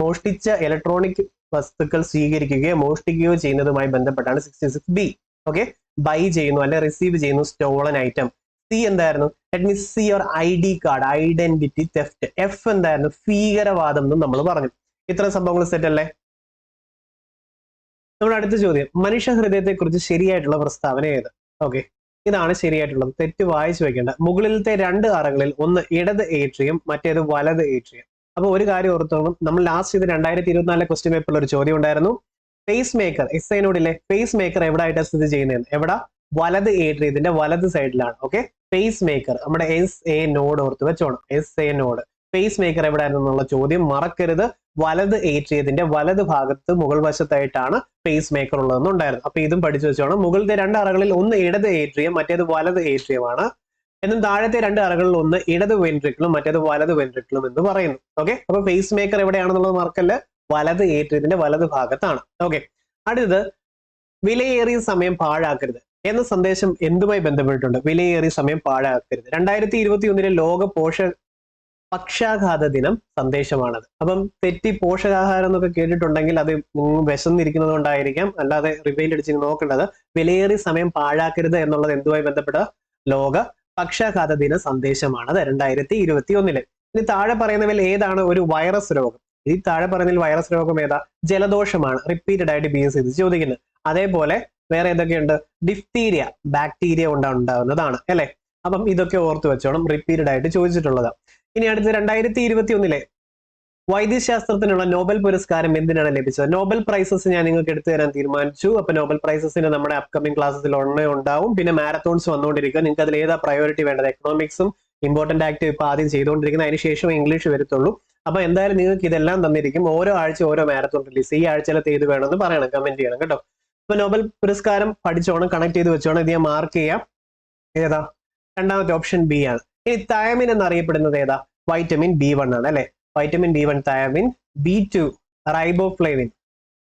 Speaker 1: മോഷ്ടിച്ച ഇലക്ട്രോണിക് വസ്തുക്കൾ സ്വീകരിക്കുകയോ മോഷ്ടിക്കുകയോ ചെയ്യുന്നതുമായി ബന്ധപ്പെട്ടാണ് 66B. ഓക്കെ, ബൈ ചെയ്യുന്നു അല്ലെ റിസീവ് ചെയ്യുന്നു സ്റ്റോളൻ ഐറ്റം. സി എന്തായിരുന്നു? Let me see your ID card, identity theft. F എന്തായിരുന്നു? ഭീകരവാദം എന്നും നമ്മൾ പറഞ്ഞു. ഇത്ര സംഭവങ്ങൾ സെറ്റ് അല്ലേ? നമ്മുടെ അടുത്ത ചോദ്യം, മനുഷ്യ ഹൃദയത്തെ കുറിച്ച് ശരിയായിട്ടുള്ള പ്രസ്താവന ഏത്? ഓക്കെ, ഇതാണ് ശരിയായിട്ടുള്ളത്. തെറ്റ് വായിച്ചു വെക്കേണ്ട. മുകളിലത്തെ രണ്ട് അറകളിൽ ഒന്ന് ഇടത് ഏട്രിയം, മറ്റേത് വലത് ഏട്രിയം. അപ്പൊ ഒരു കാര്യം ഓർത്തോണം, നമ്മൾ ലാസ്റ്റ് ഇത് 2024 ക്വസ്റ്റ്യൻ പേപ്പറിൽ ഒരു ചോദ്യം ഉണ്ടായിരുന്നു. പേസ് മേക്കർ, SI നോഡിലെ പേസ് മേക്കർ എവിടെ ആയിട്ടാണ് സ്ഥിതി ചെയ്യുന്നത്? എവിടെ? വലത് ഏട്രിയത്തിന്റെ വലത് സൈഡിലാണ്. ഓക്കെ, പേസ് മേക്കർ നമ്മുടെ SA നോഡ് ഓർത്ത് വെച്ചോണം. SA നോഡ് പേസ് മേക്കർ എവിടെ ആയിരുന്നു എന്നുള്ള ചോദ്യം മറക്കരുത്. വലത് ഏട്രിയത്തിന്റെ വലത് ഭാഗത്ത് മുകൾ വശത്തായിട്ടാണ് പേസ് മേക്കർ ഉള്ളതെന്നുണ്ടായിരുന്നു. അപ്പൊ ഇതും പഠിച്ചു വെച്ചോണം. മുകളിലത്തെ രണ്ട് അറകളിൽ ഒന്ന് ഇടത് ഏട്രിയം, മറ്റേത് വലത് ഏട്രിയമാണ്. എന്നും താഴത്തെ രണ്ട് അറകളിൽ ഒന്ന് ഇടത് വെൻട്രിക്കിളും മറ്റേത് വലത് വെൻട്രിക്കിളും എന്ന് പറയുന്നു. ഓക്കെ, അപ്പൊ പേസ് മേക്കർ എവിടെയാണെന്നുള്ളത് മറക്കല്ല, വലത് ഏട്രിയത്തിന്റെ വലത് ഭാഗത്താണ്. ഓക്കെ, അടുത്തത് വിലയേറിയ സമയം പാഴാക്കരുത് എന്ന സന്ദേശം എന്തുമായി ബന്ധപ്പെട്ടിട്ടുണ്ട്? വിലയേറിയ സമയം പാഴാക്കരുത് 2021 ലോക പക്ഷാഘാത ദിനം സന്ദേശമാണത്. അപ്പം തെറ്റി പോഷകാഹാരം എന്നൊക്കെ കേട്ടിട്ടുണ്ടെങ്കിൽ അത് വിശന്നിരിക്കുന്നത് കൊണ്ടായിരിക്കാം, അല്ലാതെ റിവൈൻഡ് അടിച്ച് നോക്കേണ്ടത്. വിലയേറിയ സമയം പാഴാക്കരുത് എന്നുള്ളത് എന്തുമായി ബന്ധപ്പെട്ട ലോക പക്ഷാഘാത ദിന സന്ദേശമാണത് 2021. ഇനി താഴെ പറയുന്നവയിൽ ഏതാണ് ഒരു വൈറസ് രോഗം? ഈ താഴെ പറയുന്നതിൽ വൈറസ് രോഗം ഏതാ? ജലദോഷമാണ്. റിപ്പീറ്റഡ് ആയിട്ട് BS ഇത് ചോദിക്കുന്നത്. അതേപോലെ വേറെ ഏതൊക്കെയുണ്ട്? ഡിഫ്തീരിയ, ബാക്ടീരിയ ഉണ്ടാവുന്നതാണ് അല്ലെ. അപ്പം ഇതൊക്കെ ഓർത്ത് വെച്ചോണം, റിപ്പീറ്റഡ് ആയിട്ട് ചോദിച്ചിട്ടുള്ളതാണ്. ഇനി അടുത്ത് 2021 വൈദ്യശാസ്ത്രത്തിനുള്ള നോബൽ പുരസ്കാരം എന്തിനാണ് ലഭിച്ചത്? നോബൽ പ്രൈസസ് ഞാൻ നിങ്ങൾക്ക് എടുത്തു തരാൻ തീരുമാനിച്ചു. അപ്പൊ നോബൽ പ്രൈസസിന് നമ്മുടെ അപ്കമിംഗ് ക്ലാസ്സിൽ ഒന്നേ ഉണ്ടാവും. പിന്നെ മാരത്തോൺസ് വന്നുകൊണ്ടിരിക്കുക. നിങ്ങൾക്ക് അതിൽ ഏതാ പ്രയോറിറ്റി വേണ്ടത്? എക്കണോമിക്സും ഇമ്പോർട്ടന്റ് ആക്ട് ഇപ്പൊ ആദ്യം ചെയ്തുകൊണ്ടിരിക്കുന്നത്, അതിനുശേഷം ഇംഗ്ലീഷ് വരത്തുള്ളൂ. അപ്പൊ എന്തായാലും നിങ്ങൾക്ക് ഇതെല്ലാം തന്നിരിക്കും. ഓരോ ആഴ്ച ഓരോ മാരത്തോൺ റിലീസ്. ഈ ആഴ്ചയിലത്തെ ഏത് വേണമെന്ന് പറയണം, കമന്റ് ചെയ്യണം കേട്ടോ. അപ്പൊ നോബൽ പുരസ്കാരം പഠിച്ചോണം, കണക്ട് ചെയ്ത് വെച്ചോണം. ഇത് ഞാൻ മാർക്ക് ചെയ്യാം. ഏതാ? രണ്ടാമത്തെ ഓപ്ഷൻ ബി ആണ്. ഇനി തയമിൻ എന്നറിയപ്പെടുന്നത് ഏതാ? വൈറ്റമിൻ B1 ആണ് അല്ലെ. Vitamin B1 thiamine, B2 riboflavin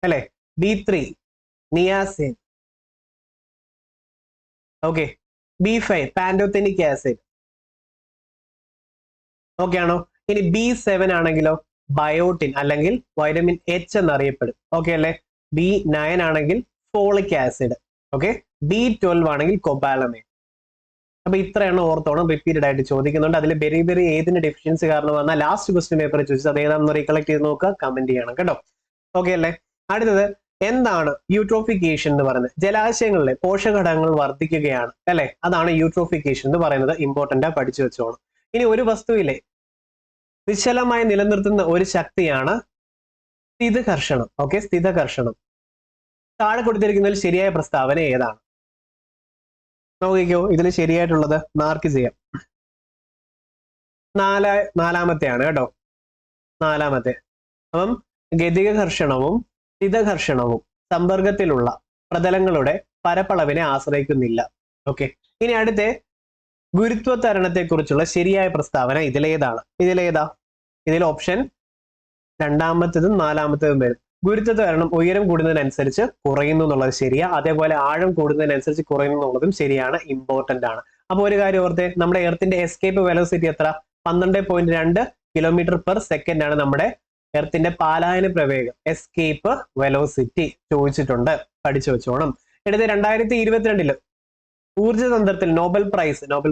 Speaker 1: അല്ലെ, B3 niacin, okay, B5 pantothenic acid. Okay ആണോ? ഇനി B7 ആണെങ്കിലോ ബയോട്ടിൻ അല്ലെങ്കിൽ വൈറ്റമിൻ H എന്നറിയപ്പെടും. ഓക്കെ അല്ലെ. B9 ആണെങ്കിൽ ഫോളിക് ആസിഡ്. ഓക്കെ, B12 ആണെങ്കിൽ കൊബാലമൈൻ. അപ്പൊ ഇത്രയാണ് ഓർത്തോണം, റിപ്പീറ്റഡ് ആയിട്ട് ചോദിക്കുന്നുണ്ട്. അതിൽ ബെറി ഏതിന് ഡെഫിഷ്യൻസി കാരണം വന്നാൽ ലാസ്റ്റ് ക്വസ്റ്റ്യൻ പേപ്പറിൽ ചോദിച്ചത് അത് ഏതാണെന്ന് റീകളക്ട് ചെയ്ത് നോക്കുക, കമന്റ് ചെയ്യണം കേട്ടോ. ഓക്കെ അല്ലേ? അടുത്തത് എന്താണ് യൂട്രോഫിക്കേഷൻ എന്ന് പറയുന്നത്? ജലാശയങ്ങളിലെ പോഷകഘടകങ്ങൾ വർദ്ധിക്കുകയാണ് അല്ലെ, അതാണ് യൂട്രോഫിക്കേഷൻ എന്ന് പറയുന്നത്. ഇമ്പോർട്ടന്റ് പഠിച്ചു വെച്ചോണം. ഇനി ഒരു വസ്തുവിലെ നിശ്ചലമായി നിലനിർത്തുന്ന ഒരു ശക്തിയാണ് സ്ഥിതകർഷണം. ഓക്കെ, സ്ഥിതകർഷണം. താഴെ കൊടുത്തിരിക്കുന്നതിൽ ശരിയായ പ്രസ്താവന ഏതാണ്? നോക്കിക്കോ, ഇതിൽ ശരിയായിട്ടുള്ളത് മാർക്ക് ചെയ്യാം. നാലാമത്തെയാണ് കേട്ടോ, നാലാമത്തെ. അപ്പം ഗതിക ഘർഷണവും സ്ഥിതഘർഷണവും സമ്പർക്കത്തിലുള്ള പ്രതലങ്ങളുടെ പരപ്പളവിനെ ആശ്രയിക്കുന്നില്ല. ഓക്കെ, ഇനി അടുത്ത ഗുരുത്വത്വരണത്തെ കുറിച്ചുള്ള ശരിയായ പ്രസ്താവന ഇതിലേതാണ്? ഇതിൽ ഓപ്ഷൻ രണ്ടാമത്തേതും നാലാമത്തേതും വരും. ഗുരുത്വത്വരണം ഉയരം കൂടുന്നതിനനുസരിച്ച് കുറയുന്നു എന്നുള്ളത് ശരിയാ. അതേപോലെ ആഴം കൂടുന്നതിനനുസരിച്ച് കുറയുന്നു എന്നുള്ളതും ശരിയാണ്, ഇമ്പോർട്ടന്റ് ആണ്. അപ്പൊ ഒരു കാര്യം ഓർത്തെ, നമ്മുടെ എർത്തിന്റെ എസ്കേപ്പ് വെലോസിറ്റി എത്ര? 12.2 km/s ആണ് നമ്മുടെ എർത്തിന്റെ പാലായന പ്രവേഗം, എസ്കേപ്പ് വെലോസിറ്റി ചോദിച്ചിട്ടുണ്ട്, പഠിച്ചു വെച്ചോണം. എടുത്ത് 2022 ഊർജ്ജതന്ത്രത്തിൽ നോബൽ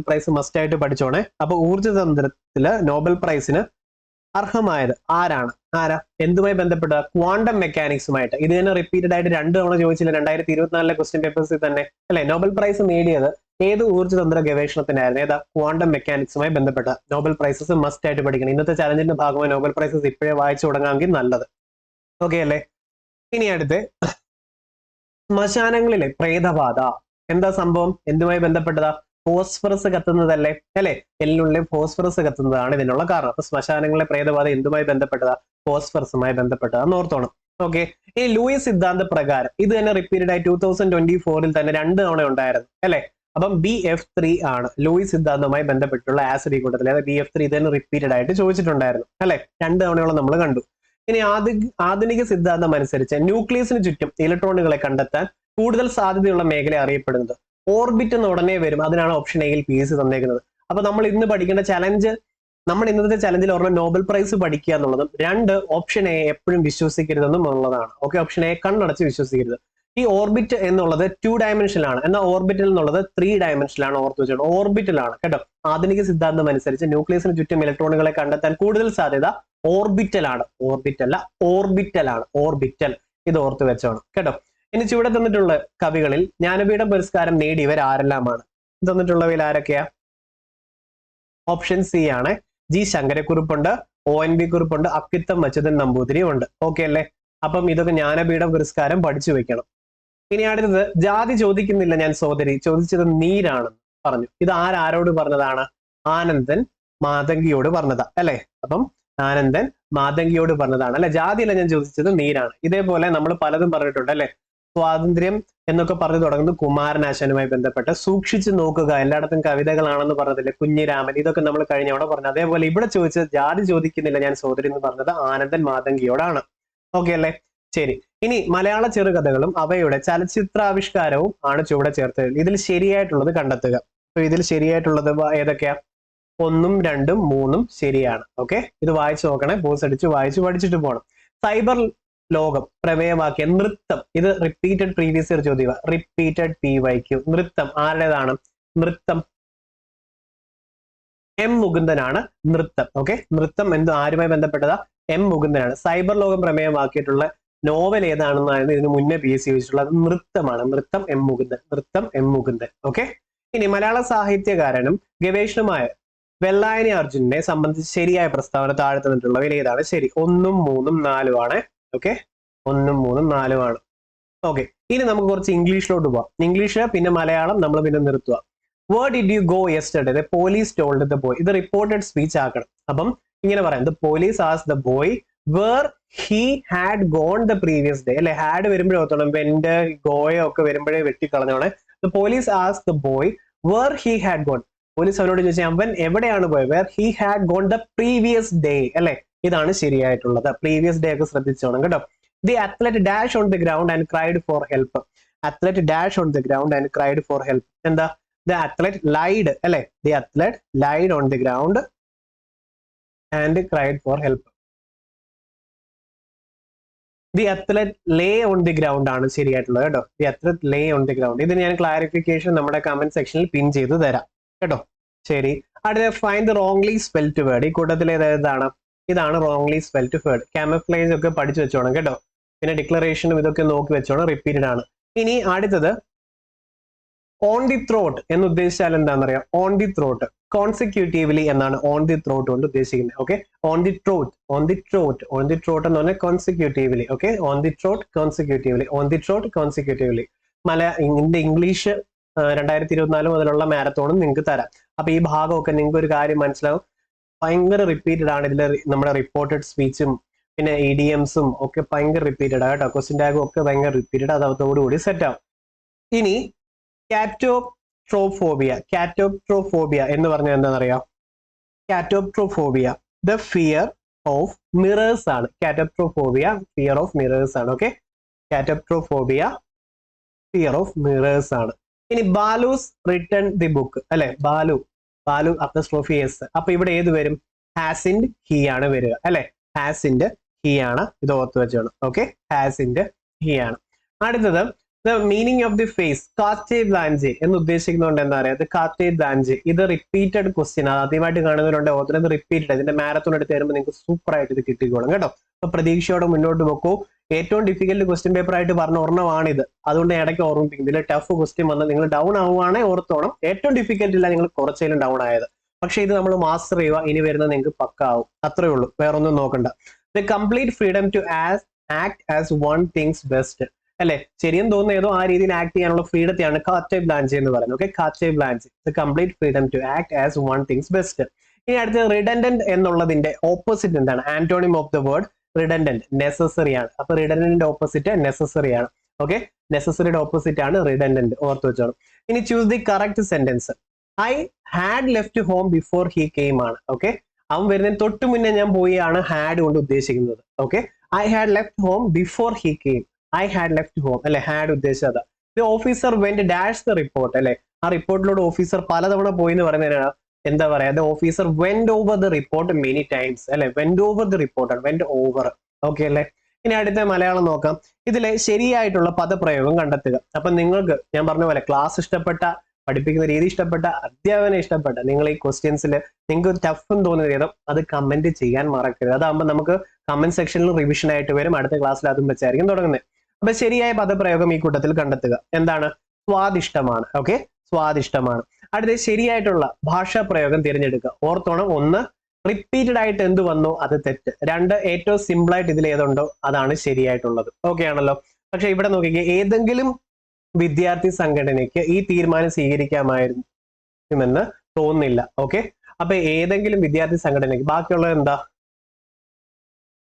Speaker 1: പ്രൈസ് മസ്റ്റ് ആയിട്ട് പഠിച്ചോണേ. അപ്പൊ ഊർജ്ജതന്ത്രത്തില് നോബൽ പ്രൈസിന് അർഹമായത് ആരാ? എന്തുമായി ബന്ധപ്പെട്ട? ക്വാണ്ടം മെക്കാനിക്സുമായിട്ട്. ഇത് തന്നെ റിപ്പീറ്റഡ് ആയിട്ട് 2 തവണ ചോദിച്ചില്ല 2024 ക്വസ്റ്റ്യൻ പേപ്പേഴ്സിൽ തന്നെ അല്ലെ. നോബൽ പ്രൈസ് നേടിയത് ഏത് ഊർജ്ജതന്ത്ര ഗവേഷണത്തിനായിരുന്നു? ഏതാ? ക്വാണ്ടം മെക്കാനിക്സുമായി ബന്ധപ്പെട്ട നോബൽ പ്രൈസസ് മസ്റ്റ് ആയിട്ട് പഠിക്കണം. ഇന്നത്തെ ചലഞ്ചിന്റെ ഭാഗമായി നോബൽ പ്രൈസസ് ഇപ്പോഴേ വായിച്ചു തുടങ്ങാമെങ്കിൽ നല്ലത്. ഓക്കെ അല്ലേ? ഇനി അടുത്ത് ശ്മശാനങ്ങളിലെ പ്രേതബാധ എന്താ സംഭവം? എന്തുമായി ബന്ധപ്പെട്ടതാ? ഫോസ്ഫറസ് കത്തുന്നതല്ലേ അല്ലെ? എല്ലിനുള്ളിൽ ഫോസ്ഫറസ് കത്തുന്നതാണ് ഇതിനുള്ള കാരണം. അപ്പൊ ശ്മശാനങ്ങളിലെ പ്രേതബാധ എന്തുമായി ബന്ധപ്പെട്ടതാ? ഫോസ്ഫറസുമായി ബന്ധപ്പെട്ടതാന്ന് ഓർത്തോണം. ഓക്കെ. ഇനി ലൂയിസ് സിദ്ധാന്ത പ്രകാരം ഇത് തന്നെ റിപ്പീറ്റഡ് ആയി 2024 തന്നെ 2 തവണ ഉണ്ടായിരുന്നു അല്ലെ? അപ്പം BF3 ആണ് ലൂയിസ് സിദ്ധാന്തവുമായി ബന്ധപ്പെട്ടുള്ള ആസിഡ് കൂട്ടത്തിൽ. അതായത് BF3 ഇത് തന്നെ റിപ്പീറ്റഡ് ആയിട്ട് ചോദിച്ചിട്ടുണ്ടായിരുന്നു അല്ലെ? 2 തവണയോളം നമ്മൾ കണ്ടു. ഇനി ആധുനിക സിദ്ധാന്തം അനുസരിച്ച് ന്യൂക്ലിയസിന് ചുറ്റും ഇലക്ട്രോണുകളെ കണ്ടെത്താൻ കൂടുതൽ സാധ്യതയുള്ള മേഖല അറിയപ്പെടുന്നത് ഓർബിറ്റ് എന്ന് ഉടനെ വരും. അതിനാണ് ഓപ്ഷൻ എയിൽ PSC തന്നേക്കുന്നത്. അപ്പൊ നമ്മൾ ഇന്ന് പഠിക്കേണ്ട ചലഞ്ച്, നമ്മൾ ഇന്നത്തെ ചലഞ്ചിൽ ഒരെണ്ണം നോബൽ പ്രൈസ് പഠിക്കുക എന്നുള്ളതും, 2 ഓപ്ഷൻ എ എപ്പോഴും വിശ്വസിക്കരുതെന്നും ഉള്ളതാണ്. ഓക്കെ, ഓപ്ഷൻ എ കണ്ണടച്ച് വിശ്വസിക്കരുത്. ഈ ഓർബിറ്റ് എന്നുള്ളത് 2 ഡയമെൻഷനിലാണ്, എന്നാൽ ഓർബിറ്റൽ എന്നുള്ളത് 3 ഡയമെൻഷനിലാണ്. ഓർത്ത് വെച്ചോളൂ, ഓർബിറ്റലാണ് കേട്ടോ. ആധുനിക സിദ്ധാന്തം അനുസരിച്ച് ന്യൂക്ലിയസിന് ചുറ്റും ഇലക്ട്രോണുകളെ കണ്ടെത്താൻ കൂടുതൽ സാധ്യത ഓർബിറ്റലാണ്. ഓർബിറ്റല്ല, ഓർബിറ്റലാണ്. ഓർബിറ്റൽ. ഇത് ഓർത്ത് വെച്ചോണം കേട്ടോ. ഇനി ചുവടെ തന്നിട്ടുള്ള കവികളിൽ ജ്ഞാനപീഠ പുരസ്കാരം നേടിയവർ ആരെല്ലാമാണ്? തന്നിട്ടുള്ളവയിൽ ആരൊക്കെയാ? ഓപ്ഷൻ സി ആണ്. ജി ശങ്കരക്കുറുപ്പുണ്ട്, ONV കുറുപ്പുണ്ട്, അക്കിത്തം അച്യുതൻ നമ്പൂതിരി ഉണ്ട്. ഓക്കെ അല്ലേ? അപ്പം ഇതൊക്കെ ജ്ഞാനപീഠ പുരസ്കാരം പഠിച്ചു വെക്കണം. ഇനി അടുത്തത് ജാതി ചോദിക്കുന്നില്ല ഞാൻ സോദരി, ചോദിച്ചത് നീരാണെന്ന് പറഞ്ഞു. ഇത് ആരോട് പറഞ്ഞതാണ്? ആനന്ദൻ മാതങ്കിയോട് പറഞ്ഞതാ അല്ലെ? അപ്പം ആനന്ദൻ മാതങ്കിയോട് പറഞ്ഞതാണ് അല്ലെ? ജാതിയല്ല ഞാൻ ചോദിച്ചത്, നീരാണ്. ഇതേപോലെ നമ്മൾ പലതും പറഞ്ഞിട്ടുണ്ട് അല്ലെ? സ്വാതന്ത്ര്യം എന്നൊക്കെ പറഞ്ഞു തുടങ്ങുന്നത് കുമാരനാശാനുമായി ബന്ധപ്പെട്ട്. സൂക്ഷിച്ചു നോക്കുക, എല്ലായിടത്തും കവിതകളാണെന്ന് പറഞ്ഞതില്ലേ കുഞ്ഞിരാമൻ, ഇതൊക്കെ നമ്മൾ കഴിഞ്ഞ അവിടെ പറഞ്ഞു. അതേപോലെ ഇവിടെ ചോദിച്ചത് ജാതി ചോദിക്കുന്നില്ല ഞാൻ സോദരി എന്ന് പറഞ്ഞത് ആനന്ദൻ മാതങ്കിയോടാണ്. ഓക്കെ അല്ലേ? ശരി. ഇനി മലയാള ചെറുകഥകളും അവയുടെ ചലച്ചിത്രാവിഷ്കാരവും ആണ് ചുവടെ ചേർത്തത്. ഇതിൽ ശരിയായിട്ടുള്ളത് കണ്ടെത്തുക. അപ്പൊ ഇതിൽ ശരിയായിട്ടുള്ളത് ഏതൊക്കെയാ? 1, 2, 3 ശരിയാണ്. ഓക്കെ, ഇത് വായിച്ചു നോക്കണേ. പോസ് അടിച്ച് വായിച്ചു പഠിച്ചിട്ട് പോകണം. സൈബർ ലോകം പ്രമേയമാക്കിയ നൃത്തം, ഇത് റിപ്പീറ്റഡ് പ്രീവിയസ് ഇയർ ചോദ്യം, റിപ്പീറ്റഡ് PYQ. നൃത്തം ആരുടേതാണ്? നൃത്തം M മുകുന്ദനാണ് നൃത്തം. ഓക്കെ, നൃത്തം ആരുമായി ബന്ധപ്പെട്ടതാ? M മുകുന്ദനാണ്. സൈബർ ലോകം പ്രമേയമാക്കിയിട്ടുള്ള നോവൽ ഏതാണെന്നായിരുന്നു ഇതിന് മുന്നേ PSC ചോദിച്ചിട്ടുള്ളത്. നൃത്തമാണ്. നൃത്തം M മുകുന്ദൻ. നൃത്തം M മുകുന്ദൻ. ഓക്കെ. ഇനി മലയാള സാഹിത്യകാരനും ഗവേഷണമായ വെള്ളായണി അർജുനെ സംബന്ധിച്ച് ശരിയായ പ്രസ്താവന താഴെ തന്നിട്ടുള്ളവയിൽ ഏതാണ് ശരി? 1, 3, 4 ആണ്. ഓക്കെ, 1, 3, 4 ആണ്. ഓക്കെ, ഇനി നമുക്ക് കുറച്ച് ഇംഗ്ലീഷിലോട്ട് പോവാം. ഇംഗ്ലീഷ് പിന്നെ മലയാളം നമ്മൾ പിന്നെ നിർത്തുക. Where did you go yesterday? The police told the boy. ഇത് റിപ്പോർട്ടഡ് സ്പീച്ച് ആക്കണം. അപ്പം ഇങ്ങനെ പറയാം, the police asked the boy where he had gone the previous day അല്ലെ? ഹാഡ് വരുമ്പോഴേ ഓർത്തോണം, വെന്റ് ഗോയോ ഒക്കെ വരുമ്പോഴേ വെട്ടിക്കളഞ്ഞോണേ. The police asked the boy where he had gone. Police അവനോട് ചോദിച്ചാൽ അവൻ എവിടെയാണ് പോയത്? Where he had gone the previous day അല്ലെ? ഇതാണ് ശരിയായിട്ടുള്ളത്. പ്രീവിയസ് ഡേ ഒക്കെ ശ്രദ്ധിച്ചോണം കേട്ടോ. The athlete dash on the ground and cried for help. Athlete dash on the ground and cried for help. എന്താ? ദി അത്ലറ്റ് ലൈഡ് അല്ലെ? The athlete lied on the ground and cried for help. The athlete lay on the ground ആണ് ശരിയായിട്ടുള്ളത് കേട്ടോ. The athlete lay on the ground. ഇത് ഞാൻ clarification നമ്മുടെ comment സെക്ഷനിൽ പിൻ ചെയ്ത് തരാം കേട്ടോ. ശരി. അടുത്ത find the wrongly spelt word. ഈ കൂട്ടത്തിൽ ഏതാണ്? ഇതാണ് റോങ്ലി സ്പെൽറ്റ് വേർഡ്. കാമഫ്ലേജ് ഒക്കെ പഠിച്ചു വെച്ചോണം കേട്ടോ. പിന്നെ ഡിക്ലറേഷനും ഇതൊക്കെ നോക്കി വെച്ചോണം, റിപ്പീറ്റഡ് ആണ്. ഇനി അടുത്തത് ഓൺ ദി ത്രോട്ട് എന്ന് ഉദ്ദേശിച്ചാൽ എന്താണെന്നറിയാം? ഓൺ ദി ത്രോട്ട് കോൺസിക്യൂട്ടീവ്ലി എന്നാണ് ഓൺ ദി ത്രോട്ട് കൊണ്ട് ഉദ്ദേശിക്കുന്നത്. ഓക്കെ, on the trot, on the trot, on the trot എന്ന് പറഞ്ഞാൽ കോൺസിക്യൂട്ടീവ്ലി. ഓക്കെ, on the trot consecutively, on the trot consecutively. English 2024 മുതലുള്ള മാരത്തോണും നിങ്ങൾക്ക് തരാം. അപ്പൊ ഈ ഭാഗമൊക്കെ നിങ്ങൾക്ക് ഒരു കാര്യം മനസ്സിലാവും, ഭയങ്കര റിപ്പീറ്റഡ് ആണ്. ഇതിൽ നമ്മുടെ റിപ്പോർട്ടഡ് സ്പീച്ചും പിന്നെ EDMസും ഒക്കെ ഭയങ്കര റിപ്പീറ്റഡ് ആണ് കേട്ടോ. ക്വസ്റ്റ്യൻ ടാഗും ഒക്കെ ഭയങ്കര റിപ്പീറ്റഡ്. അത് അതോടുകൂടി സെറ്റ് ആവും. ഇനി കാറ്റോപ്ട്രോഫോബിയ. കാറ്റോപ്ട്രോഫോബിയ എന്ന് പറഞ്ഞാൽ എന്താണെന്നറിയാം? കാറ്റോപ്ട്രോഫോബിയ ദ ഫിയർ ഓഫ് മിറേഴ്സ് ആണ്. കാറ്റോപ്ട്രോഫോബിയ ഫിയർ ഓഫ് മിറേഴ്സ് ആണ്. ഓക്കെ, കാറ്റോപ്ട്രോഫോബിയ ഫിയർ ഓഫ് മിറേഴ്സ് ആണ്. ഇനി ബാലൂസ് റിട്ടേൺ ദി ബുക്ക് അല്ലെ? Balu apostrophe S. അപ്പൊ ഇവിടെ ഏത് വരും? ഹാസിൻഡ് ഹി ആണ് വരിക അല്ലെ? ഹാസിൻഡ് ഹി ആണ്. ഇത് ഓർത്ത് വെച്ചോണം. ഓക്കെ, ഹാസിൻഡ് ഹി ആണ്. അടുത്തത് the meaning of the phrase carte blanche എന്ന് ഉദ്ദേശിക്കുന്നതുകൊണ്ട് എന്താ പറയുക? കാർട്ടേ ബ്ലാഞ്ചെ. ഇത് റിപ്പീറ്റഡ് ക്വസ്റ്റ്യൻ. ആദ്യമായിട്ട് കാണുന്നവരുണ്ട് ഓർക്കുന്നത് റിപ്പീറ്റഡ്. ഇതിന്റെ മാരത്തോൺ എടുത്ത് തരുമ്പോൾ നിങ്ങൾക്ക് സൂപ്പർ ആയിട്ട് ഇത് കിട്ടിക്കോളും കേട്ടോ. അപ്പൊ പ്രതീക്ഷയോടെ മുന്നോട്ട് പോക്കൂ. ഏറ്റവും ഡിഫിക്കൽട്ട് ക്വസ്റ്റ്യൻ പേപ്പർ ആയിട്ട് പറഞ്ഞ ഒരെണ്ണമാണിത്. അതുകൊണ്ട് ഇടയ്ക്ക് ഓർമ്മിപ്പിക്കും. ഇതിൽ ടഫ് ക്വസ്റ്റ്യൻ വന്ന് നിങ്ങൾ ഡൗൺ ആവുകയാണെങ്കിൽ ഓർത്തോണം, ഏറ്റവും ഡിഫിക്കൽട്ട് ഇല്ല, നിങ്ങൾ കുറച്ചേലും ഡൗൺ ആയത്. പക്ഷെ ഇത് നമ്മൾ മാസ്റ്റർ ചെയ്യുക, ഇനി വരുന്നത് നിങ്ങൾക്ക് പക്കാവും. അത്രേ ഉള്ളൂ, വേറെ ഒന്നും നോക്കണ്ട. The complete freedom to act as one thinks best, അല്ലെ? ശരിയെന്ന് തോന്നുന്ന ഏതോ ആ രീതിയിൽ ആക്ട് ചെയ്യാനുള്ള ഫ്രീഡത്തെയാണ് കാർട്ടെ ബ്ലാഞ്ചെ എന്ന് പറയുന്നത്. ഓക്കെ, carte blanche, the complete freedom to act as one thinks best. ഇനി അടുത്തത് റിഡൻഡന്റ് എന്നുള്ളതിന്റെ ഓപ്പോസിറ്റ് എന്താണ്? Antonym of the word redundant, necessary ആണ്. അപ്പൊ റിഡൻഡന്റിന്റെ ഓപ്പോസിറ്റ് നെസസറി ആണ്. ഓക്കെ, നെസസറിയുടെ ഓപ്പോസിറ്റ് ആണ് റിഡൻഡന്റ്, ഓർത്ത് വെച്ചോണം. ഇനി choose the correct sentence. I had left home before he came ആണ്. ഓക്കെ, അവൻ വരുന്നതിന് തൊട്ട് മുന്നേ ഞാൻ പോയി ആണ് ഹാഡ് കൊണ്ട് ഉദ്ദേശിക്കുന്നത്. Okay, I had left home before he came, I had left home അല്ലെ, ഹാഡ് ഉദ്ദേശിച്ചത്. The officer went dash the report അല്ലെ, ആ റിപ്പോർട്ടിലൂടെ ഓഫീസർ പലതവണ പോയി എന്ന് പറയുന്നതിനാണ് എന്താ പറയാ, the officer went over the report many times അല്ലെ, വെന്റ് ഓവർ ദ റിപ്പോർട്ട് ആണ്, വെന്റ് ഓവർ. ഓക്കെ അല്ലെ. ഇനി അടുത്ത മലയാളം നോക്കാം. ഇതിലെ ശരിയായിട്ടുള്ള പദപ്രയോഗം കണ്ടെത്തുക. അപ്പൊ നിങ്ങൾക്ക് ഞാൻ പറഞ്ഞ പോലെ ക്ലാസ് ഇഷ്ടപ്പെട്ട, പഠിപ്പിക്കുന്ന രീതി ഇഷ്ടപ്പെട്ട, അധ്യാപനം ഇഷ്ടപ്പെട്ട, നിങ്ങൾ ഈ ക്വസ്റ്റ്യൻസിൽ നിങ്ങൾക്ക് ടഫ് എന്ന് തോന്നിയ വിധം അത് കമന്റ് ചെയ്യാൻ മറക്കരുത്. അതാകുമ്പോൾ നമുക്ക് കമന്റ് സെക്ഷനിൽ റിവിഷൻ ആയിട്ട് വരും. അടുത്ത ക്ലാസ്സിൽ അതും വെച്ചായിരിക്കും തുടങ്ങുന്നത്. അപ്പൊ ശരിയായ പദപ്രയോഗം ഈ കൂട്ടത്തിൽ കണ്ടെത്തുക. എന്താണ്? സ്വാദിഷ്ടമാണ്. ഓക്കെ, സ്വാദിഷ്ടമാണ്. അടുത്ത ശരിയായിട്ടുള്ള ഭാഷാ പ്രയോഗം തിരഞ്ഞെടുക്കുക. ഓർത്തോണം, ഒന്ന് റിപ്പീറ്റഡ് ആയിട്ട് എന്ത് വന്നു അത് തെറ്റ്, രണ്ട് ഏറ്റവും സിമ്പിൾ ആയിട്ട് ഇതിൽ ഏതുണ്ടോ അതാണ് ശരിയായിട്ടുള്ളത്. ഓക്കെ ആണല്ലോ. പക്ഷെ ഇവിടെ നോക്കിക്കേ, ഏതെങ്കിലും വിദ്യാർത്ഥി സംഘടനയ്ക്ക് ഈ തീരുമാനം സ്വീകരിക്കാമായിരുന്നുവെന്ന് തോന്നുന്നില്ല. ഓക്കെ, അപ്പൊ ഏതെങ്കിലും വിദ്യാർത്ഥി സംഘടനയ്ക്ക്, ബാക്കിയുള്ളത് എന്താ?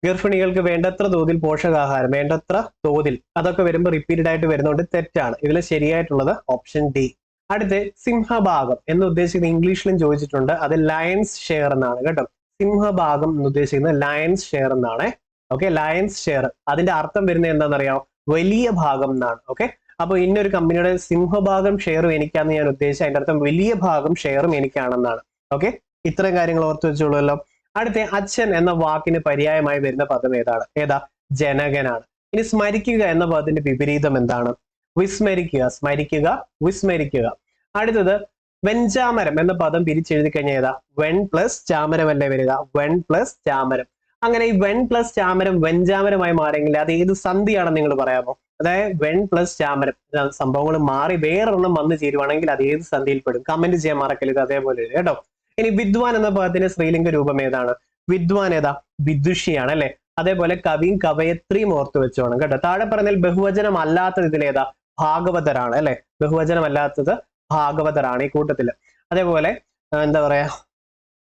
Speaker 1: ഗർഭിണികൾക്ക് വേണ്ടത്ര തോതിൽ പോഷകാഹാരം, വേണ്ടത്ര തോതിൽ, അതൊക്കെ വരുമ്പോൾ റിപ്പീറ്റഡ് ആയിട്ട് വരുന്നതുകൊണ്ട് തെറ്റാണ്. ഇതിൽ ശരിയായിട്ടുള്ളത് ഓപ്ഷൻ ഡി. അടുത്ത് സിംഹഭാഗം എന്ന് ഉദ്ദേശിക്കുന്നത് ഇംഗ്ലീഷിലും ചോദിച്ചിട്ടുണ്ട്, അത് ലയൺസ് ഷെയർ എന്നാണ് കേട്ടോ. സിംഹഭാഗം എന്ന് ഉദ്ദേശിക്കുന്നത് ലയൺസ് ഷെയർ എന്നാണ്. ഓക്കെ, ലയൺസ് ഷെയർ അതിന്റെ അർത്ഥം വരുന്നത് എന്താണെന്നറിയാമോ? വലിയ ഭാഗം എന്നാണ്. ഓക്കെ, അപ്പൊ ഇന്നൊരു കമ്പനിയുടെ സിംഹഭാഗം ഷെയറും എനിക്കാന്ന് ഞാൻ ഉദ്ദേശിച്ചത്, അതിന്റെ അർത്ഥം വലിയ ഭാഗം ഷെയറും എനിക്കാണെന്നാണ്. ഓക്കെ, ഇത്രയും കാര്യങ്ങൾ ഓർത്ത് വെച്ചോളൂല്ലോ. അടുത്ത അച്ഛൻ എന്ന വാക്കിന് പര്യായമായി വരുന്ന പദം ഏതാ? ജനകനാണ്. ഇനി സ്മരിക്കുക എന്ന പദത്തിന്റെ വിപരീതം എന്താണ്? വിസ്മരിക്കുക, സ്മരിക്കുക, വിസ്മരിക്കുക. അടുത്തത് വെഞ്ചാമരം എന്ന പദം പിരിച്ചെഴുതി കഴിഞ്ഞാൽ ഏതാ? വെൺ പ്ലസ് ചാമരം അല്ലേ വരിക? വെൺ പ്ലസ് ചാമരം. അങ്ങനെ ഈ വെൺ പ്ലസ് ചാമരം വെഞ്ചാമരമായി മാറിയെങ്കിൽ അത് ഏത് സന്ധിയാണെന്ന് നിങ്ങൾ പറയാമോ? അതായത് വെൺ പ്ലസ് ചാമരം സംഭവങ്ങൾ മാറി വേറൊരെണ്ണം വന്നു ചേരുവാണെങ്കിൽ അത് ഏത് സന്ധിയിൽ പെടും? കമന്റ് ചെയ്യാൻ മറക്കരുത്, അതേപോലെ കേട്ടോ. ഇനി വിദ്വാൻ എന്ന പദത്തിന്റെ സ്ത്രീലിംഗ രൂപം ഏതാണ്? വിദ്വാൻ ഏതാ? വിദുഷിയാണ് അല്ലെ. അതേപോലെ കവിയും കവയത്രിയും ഓർത്ത് വെച്ചോണം കേട്ടോ. താഴെ പറഞ്ഞാൽ ബഹുവചനം അല്ലാത്തത് ഇതിലേതാ? ഭാഗവതരാണ് അല്ലെ. ബഹുവചനം അല്ലാത്തത് ഭാഗവതരാണ് ഈ കൂട്ടത്തില്. അതേപോലെ എന്താ പറയാ,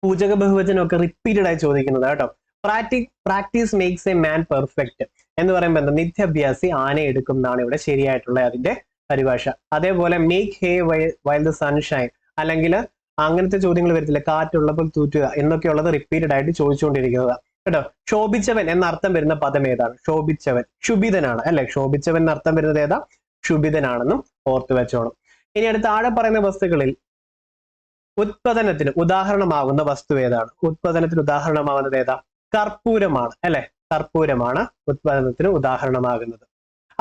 Speaker 1: പൂജക ബഹുവചനം ഒക്കെ റിപ്പീറ്റഡ് ആയി ചോദിക്കുന്നത് കേട്ടോ. Practice makes a man perfect എന്ന് പറയുമ്പോൾ എന്താ? നിത്യാഭ്യാസി ആന എടുക്കും എന്നാണ് ഇവിടെ ശരിയായിട്ടുള്ള അതിന്റെ പരിഭാഷ. അതേപോലെ make hey while the sunshine, അല്ലെങ്കിൽ അങ്ങനത്തെ ചോദ്യങ്ങൾ വരത്തില്ല, കാറ്റുള്ളപ്പോൾ തൂറ്റുക എന്നൊക്കെയുള്ളത് റിപ്പീറ്റഡ് ആയിട്ട് ചോദിച്ചുകൊണ്ടിരിക്കുന്നത് കേട്ടോ. ശോഭിച്ചവൻ എന്ന അർത്ഥം വരുന്ന പദം ഏതാണ്? ശോഭിച്ചവൻ ക്ഷുഭിതനാണ് അല്ലെ. ശോഭിച്ചവൻ എന്ന അർത്ഥം വരുന്നത് ഏതാ? ക്ഷുഭിതനാണെന്നും ഓർത്തു വെച്ചോണം. ഇനി അടുത്ത താഴെ പറയുന്ന വസ്തുക്കളിൽ ഉത്പാദനത്തിന് ഉദാഹരണമാകുന്ന വസ്തു ഏതാണ്? ഉത്പാദനത്തിന് ഉദാഹരണമാകുന്നത് ഏതാ? കർപ്പൂരമാണ് അല്ലെ. കർപ്പൂരമാണ് ഉത്പാദനത്തിന് ഉദാഹരണമാകുന്നത്.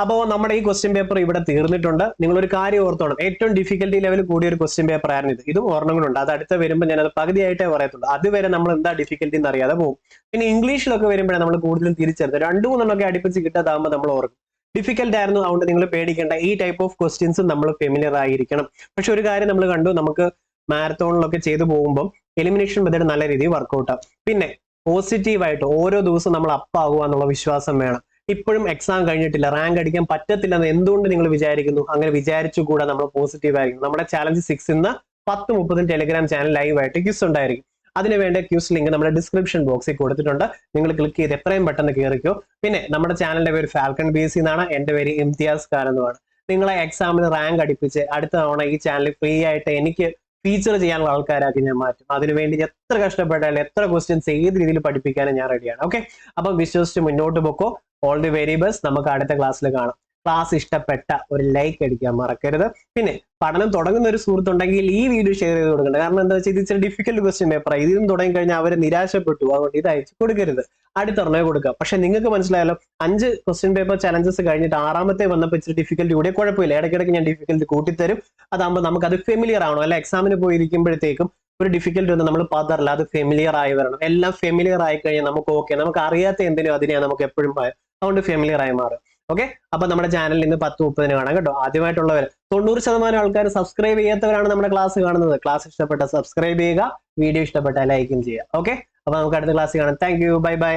Speaker 1: അപ്പോൾ നമ്മുടെ ഈ ക്വസ്റ്റ്യൻ പേപ്പർ ഇവിടെ തീർന്നിട്ടുണ്ട്. നിങ്ങളൊരു കാര്യം ഓർത്തോണം, ഏറ്റവും ഡിഫിക്കൽട്ടി ലെവൽ കൂടിയ ഒരു ക്വസ്റ്റ്യൻ പേപ്പർ ആയിരുന്നു ഇത്. ഇതും ഓർമ്മകളുണ്ട്, അത് അടുത്ത വരുമ്പോൾ ഞാനത് പകുതിയായിട്ടേ പറയത്തുള്ളൂ. അതുവരെ നമ്മൾ എന്താ ഡിഫിക്കൽട്ടി എന്ന് അറിയാതെ പോകും. പിന്നെ ഇംഗ്ലീഷിലൊക്കെ വരുമ്പോഴാണ് നമ്മൾ കൂടുതലും തിരിച്ചറിഞ്ഞത്. 2-3 അടുപ്പിച്ച് കിട്ടാതാകുമ്പോൾ നമ്മൾ ഓർക്കും ഡിഫിക്കൽട്ട് ആയിരുന്നു. അതുകൊണ്ട് നിങ്ങൾ പേടിക്കേണ്ട, ഈ ടൈപ്പ് ഓഫ് ക്വസ്റ്റ്യൻസ് നമ്മൾ ഫെമിലിയർ ആയിരിക്കണം. പക്ഷെ ഒരു കാര്യം നമ്മൾ കണ്ടു, നമുക്ക് മാരത്തോണിലൊക്കെ ചെയ്തു പോകുമ്പോൾ എലിമിനേഷൻ മെത്തേഡ് നല്ല രീതിയിൽ വർക്കൗട്ട് ആവും. പിന്നെ പോസിറ്റീവായിട്ട് ഓരോ ദിവസവും നമ്മൾ അപ്പാകുക എന്നുള്ള വിശ്വാസം വേണം. ഇപ്പോഴും എക്സാം കഴിഞ്ഞിട്ടില്ല, റാങ്ക് അടിക്കാൻ പറ്റത്തില്ലെന്ന് എന്തുകൊണ്ട് നിങ്ങൾ വിചാരിക്കുന്നു? അങ്ങനെ വിചാരിച്ചുകൂടാ, നമ്മൾ പോസിറ്റീവ് ആയിരിക്കും. നമ്മുടെ ചാലഞ്ച് 6 ഇന്ന് 10:30 ടെലിഗ്രാം ചാനൽ ലൈവ് ആയിട്ട് ക്യൂസ് ഉണ്ടായിരിക്കും. അതിനുവേണ്ട ക്യൂസ് ലിങ്ക് നമ്മുടെ ഡിസ്ക്രിപ്ഷൻ ബോക്സിൽ കൊടുത്തിട്ടുണ്ട്. നിങ്ങൾ ക്ലിക്ക് ചെയ്ത് എത്രയും പെട്ടെന്ന് കയറിക്കോ. പിന്നെ നമ്മുടെ ചാനലിന്റെ പേര് ഫാൽക്കൺ BC എന്നാണ്, എന്റെ പേര് ഇംതിയാസ് ഖാൻ എന്നുമാണ്. നിങ്ങളെ എക്സാമിന് റാങ്ക് അടിപ്പിച്ച് അടുത്ത തവണ ഈ ചാനൽ ഫ്രീ ആയിട്ട് എനിക്ക് ഫീച്ചർ ചെയ്യാനുള്ള ആൾക്കാരാക്കി ഞാൻ മാറ്റും. അതിനുവേണ്ടി എത്ര കഷ്ടപ്പെട്ടാലും എത്ര ക്വസ്റ്റ്യൻസ് ഏത് രീതിയിൽ പഠിപ്പിക്കാനും ഞാൻ റെഡിയാണ്. ഓക്കെ, അപ്പം വിശ്വസിച്ച് മുന്നോട്ട് പോക്കോ. All the very best. നമുക്ക് അടുത്ത ക്ലാസ്സിൽ കാണാം. ക്ലാസ് ഇഷ്ടപ്പെട്ട ഒരു ലൈക്ക് അടിക്കാൻ മറക്കരുത്. പിന്നെ പഠനം തുടങ്ങുന്ന ഒരു സുഹൃത്തുണ്ടെങ്കിൽ ഈ വീഡിയോ ഷെയർ ചെയ്ത് കൊടുക്കണ്ട. കാരണം എന്താ വെച്ചാൽ ഇത് ഇച്ചിരി ഡിഫിക്കൽട്ട് ക്വസ്റ്റ്യൻ പേപ്പർ, ഇതിനും തുടങ്ങി കഴിഞ്ഞാൽ അവർ നിരാശപ്പെട്ടു. അതുകൊണ്ട് ഇത് അയച്ചു കൊടുക്കരുത്, അടുത്തൊരെണ്ണേ കൊടുക്കുക. പക്ഷെ നിങ്ങൾക്ക് മനസ്സിലായാലോ, 5 ക്വസ്റ്റ്യൻ പേപ്പർ ചലഞ്ചസ് കഴിഞ്ഞിട്ട് 6ാമത്തെ വന്നപ്പോൾ ഇച്ചിരി ഡിഫിക്കൽട്ടി കൂടിയ കുഴപ്പമില്ല, ഇടയ്ക്കിടയ്ക്ക് ഞാൻ ഡിഫിക്കൽട്ടി കൂട്ടിത്തരും. അതാകുമ്പോൾ നമുക്ക് അത് ഫെമിലിയർ ആവണം. അല്ല, എക്സാമിന് പോയിരിക്കുമ്പോഴത്തേക്കും ഒരു ഡിഫിക്കൽട്ടി ഒന്നും നമ്മൾ പതറില്ല, അത് ഫെമിലിയർ ആയി വരണം. എല്ലാം ഫെമിലിയർ ആയി കഴിഞ്ഞാൽ നമുക്ക് ഓക്കെ, നമുക്ക് അറിയാത്ത എന്തിനും അതിനെയാണ് നമുക്ക് എപ്പോഴും അതുകൊണ്ട് ഫെമിലിയർ ആയി മാറും. ഓക്കെ, അപ്പൊ നമ്മുടെ ചാനലിൽ ഇന്ന് 10:30 കാണാം കേട്ടോ. ആദ്യമായിട്ടുള്ളവർ 90% ആൾക്കാർ സബ്സ്ക്രൈബ് ചെയ്യാത്തവരാണ് നമ്മുടെ ക്ലാസ് കാണുന്നത്. ക്ലാസ് ഇഷ്ടപ്പെട്ട സബ്സ്ക്രൈബ് ചെയ്യുക, വീഡിയോ ഇഷ്ടപ്പെട്ട ലൈക്കും ചെയ്യുക. ഓക്കെ, അപ്പൊ നമുക്ക് അടുത്ത ക്ലാസ് കാണാം. Thank you, bye bye.